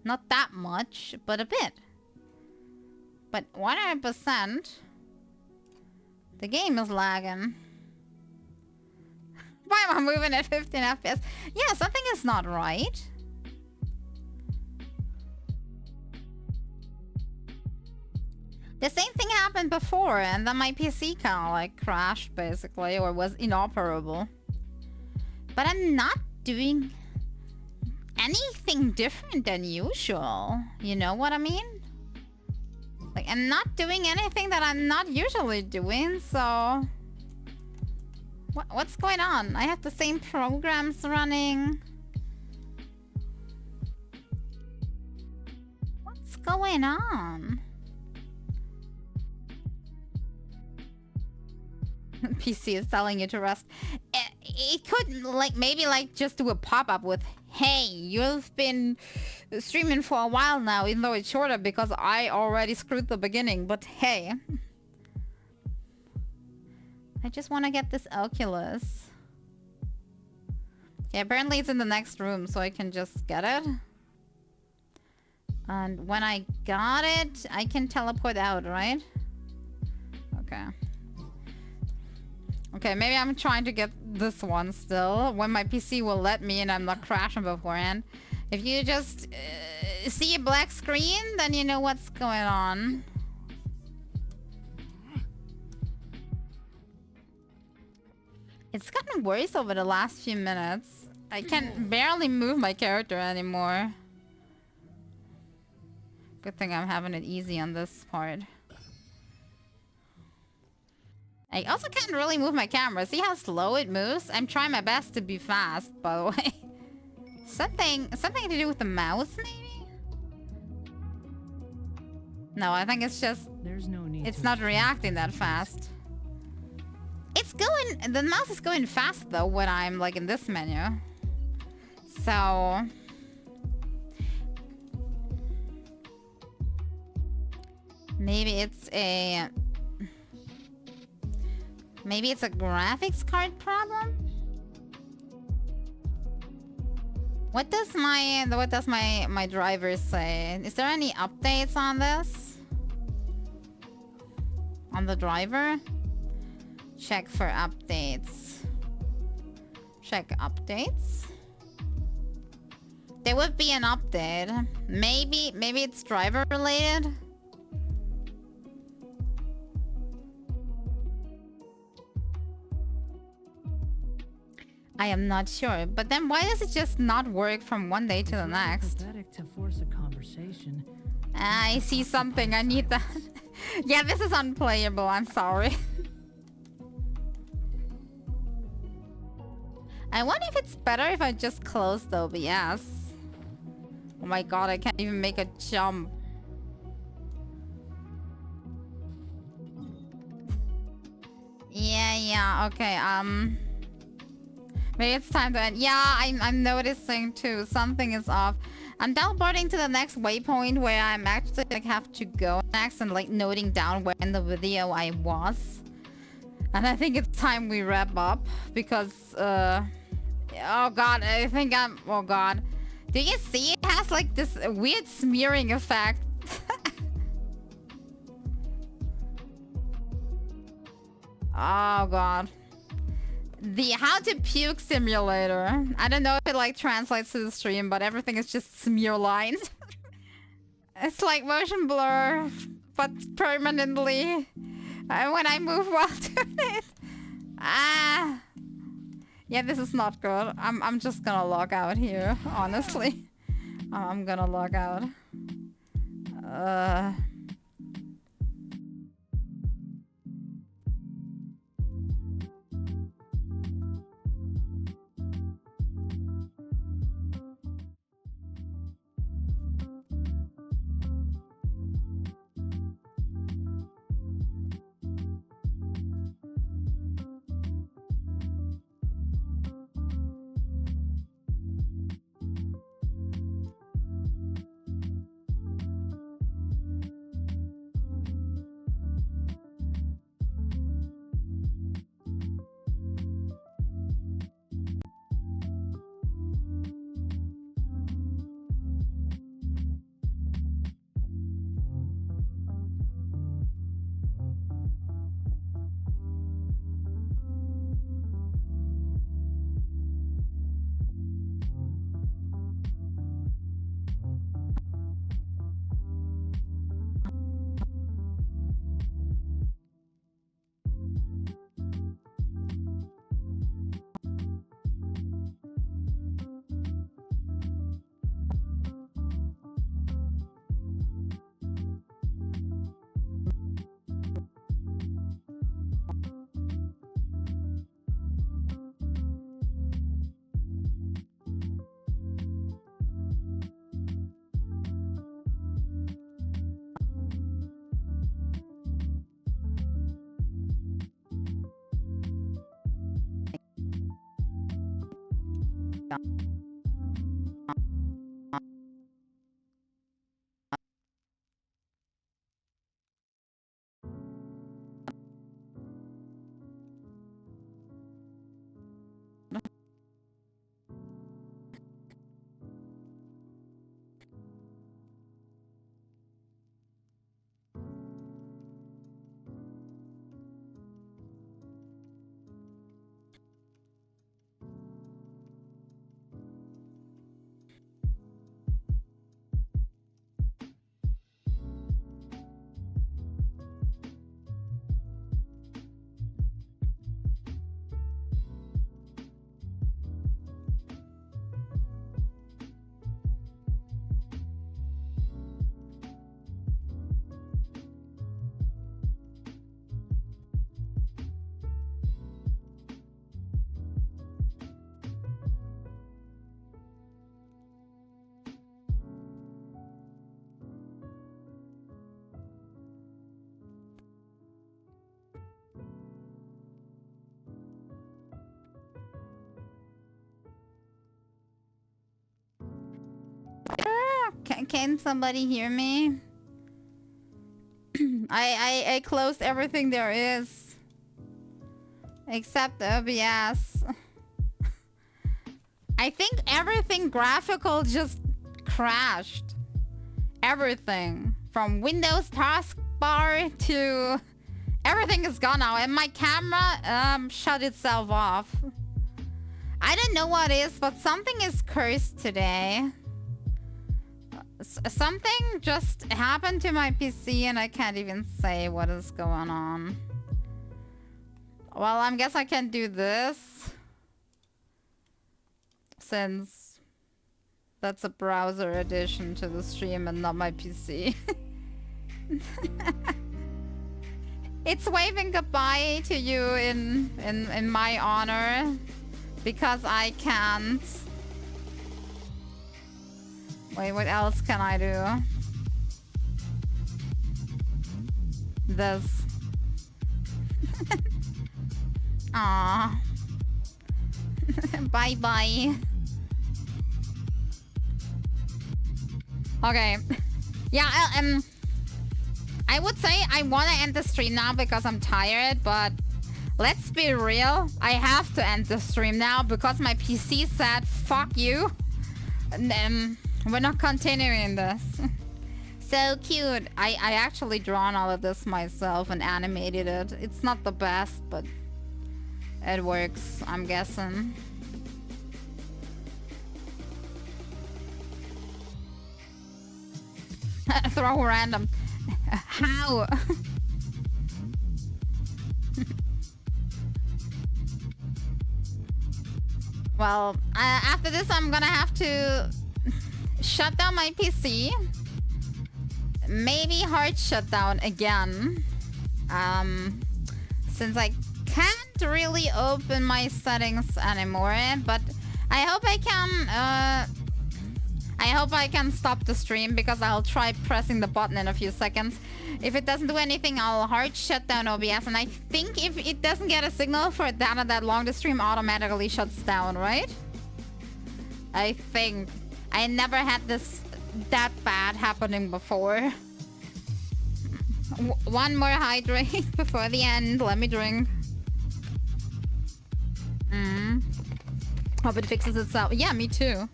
Not that much, but a bit. But 100%, the game is lagging. Why am I moving at 15 FPS? Yeah, something is not right. The same thing happened before, and then my PC kind of like crashed basically, or was inoperable. But I'm not doing anything different than usual. You know what I mean? Like, I'm not doing anything that I'm not usually doing, so... What's going on? I have the same programs running. What's going on? PC is telling you to rest. It could, like, maybe, like, just do a pop-up with, hey, you've been streaming for a while now, even though it's shorter because I already screwed the beginning, but hey. I just want to get this Oculus. Yeah, apparently it's in the next room, so I can just get it. And when I got it, I can teleport out, right? Okay. Okay, maybe I'm trying to get this one still, when my PC will let me and I'm not crashing beforehand. If you just see a black screen, then you know what's going on. It's gotten worse over the last few minutes. I can barely move my character anymore. Good thing I'm having it easy on this part. I also can't really move my camera. See how slow it moves? I'm trying my best to be fast, by the way. Something to do with the mouse, maybe? No, I think it's just... There's no need it's to not reacting that fast. It's going... The mouse is going fast, though, when I'm, like, in this menu. So... Maybe it's a... Maybe it's a graphics card problem? What does my driver say? Is there any updates on this? On the driver? Check for updates. Check updates. There would be an update. Maybe it's driver related. I am not sure. But then why does it just not work from one day to the next? Pathetic to force a conversation. I see something. I need that. Yeah, this is unplayable. I'm sorry. I wonder if it's better if I just close the OBS. Oh my god, I can't even make a jump. Yeah, okay, maybe it's time to end. Yeah, I'm noticing too. Something is off. I'm teleporting to the next waypoint where I'm actually like have to go next and like noting down where in the video I was. And I think it's time we wrap up because oh god, I think oh god. Do you see it has like this weird smearing effect? Oh god. The how to puke simulator. I don't know if it like translates to the stream, but everything is just smear lines. It's like motion blur, but permanently. When I move while doing it. Yeah, this is not good. I'm just gonna log out here, honestly. I'm gonna log out. down. Can somebody hear me? I closed everything there is. Except OBS. I think everything graphical just crashed. Everything. From Windows taskbar to... Everything is gone now. And my camera shut itself off. I don't know what is, but something is cursed today. Something just happened to my PC and I can't even say what is going on. Well, I guess I can do this. Since that's a browser addition to the stream and not my PC. It's waving goodbye to you in my honor. Because I can't. Wait, what else can I do? This. Aww. Bye-bye. Okay. Yeah, I would say I want to end the stream now because I'm tired, but let's be real. I have to end the stream now because my PC said, fuck you. And we're not continuing this. So cute. I actually drawn all of this myself and animated it. It's not the best, but it works, I'm guessing. Throw random. How? Well, after this I'm gonna have to shut down my PC. Maybe hard shut down again. Since I can't really open my settings anymore, but I hope I can stop the stream because I'll try pressing the button in a few seconds. If it doesn't do anything, I'll hard shut down OBS, and I think if it doesn't get a signal for data that long, the stream automatically shuts down, right? I think. I never had this that bad happening before. One more hydrate before the end. Let me drink. Hope it fixes itself. Yeah, me too.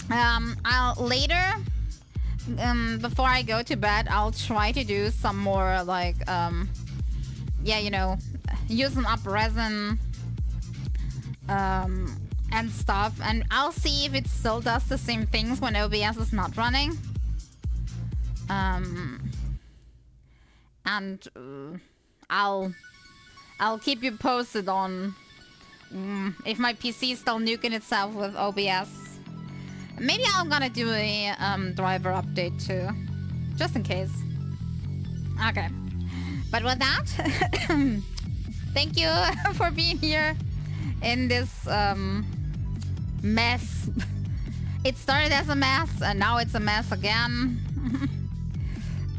I'll later, before I go to bed, I'll try to do some more like, yeah, you know, using up resin, and stuff, and I'll see if it still does the same things when OBS is not running. And I'll keep you posted on if my PC is still nuking itself with OBS. Maybe I'm gonna do a driver update too, just in case. Okay, but with that, thank you for being here in this mess. It started as a mess and now it's a mess again.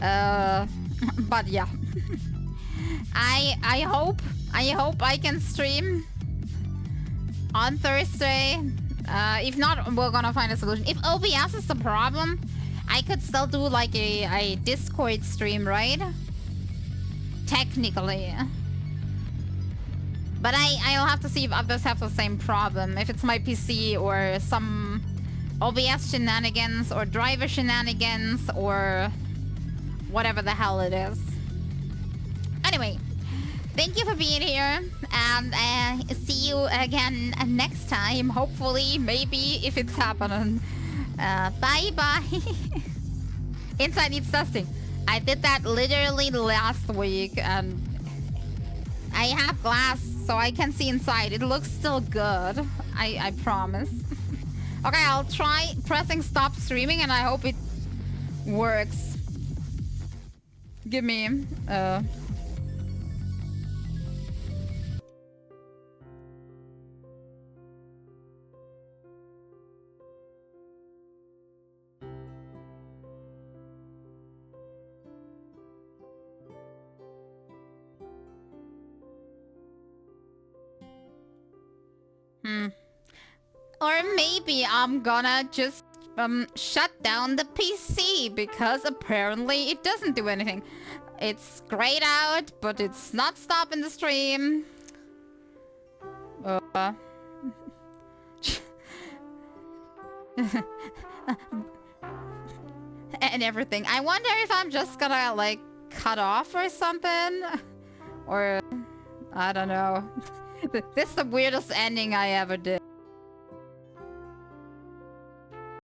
But yeah, I hope I can stream on Thursday. If not, we're gonna find a solution. If OBS is the problem, I could still do like a Discord stream, right? Technically. But I'll have to see if others have the same problem. If it's my PC or some OBS shenanigans or driver shenanigans or whatever the hell it is. Anyway, thank you for being here, and see you again next time. Hopefully, maybe, if it's happening. Bye-bye. Inside needs testing. I did that literally last week, and I have glass, so I can see inside. It looks still good. I promise. Okay, I'll try pressing stop streaming, and I hope it works. Give me, Or maybe I'm gonna just shut down the PC, because apparently it doesn't do anything. It's grayed out, but it's not stopping the stream. And everything. I wonder if I'm just gonna like cut off or something, or I don't know. This is the weirdest ending I ever did.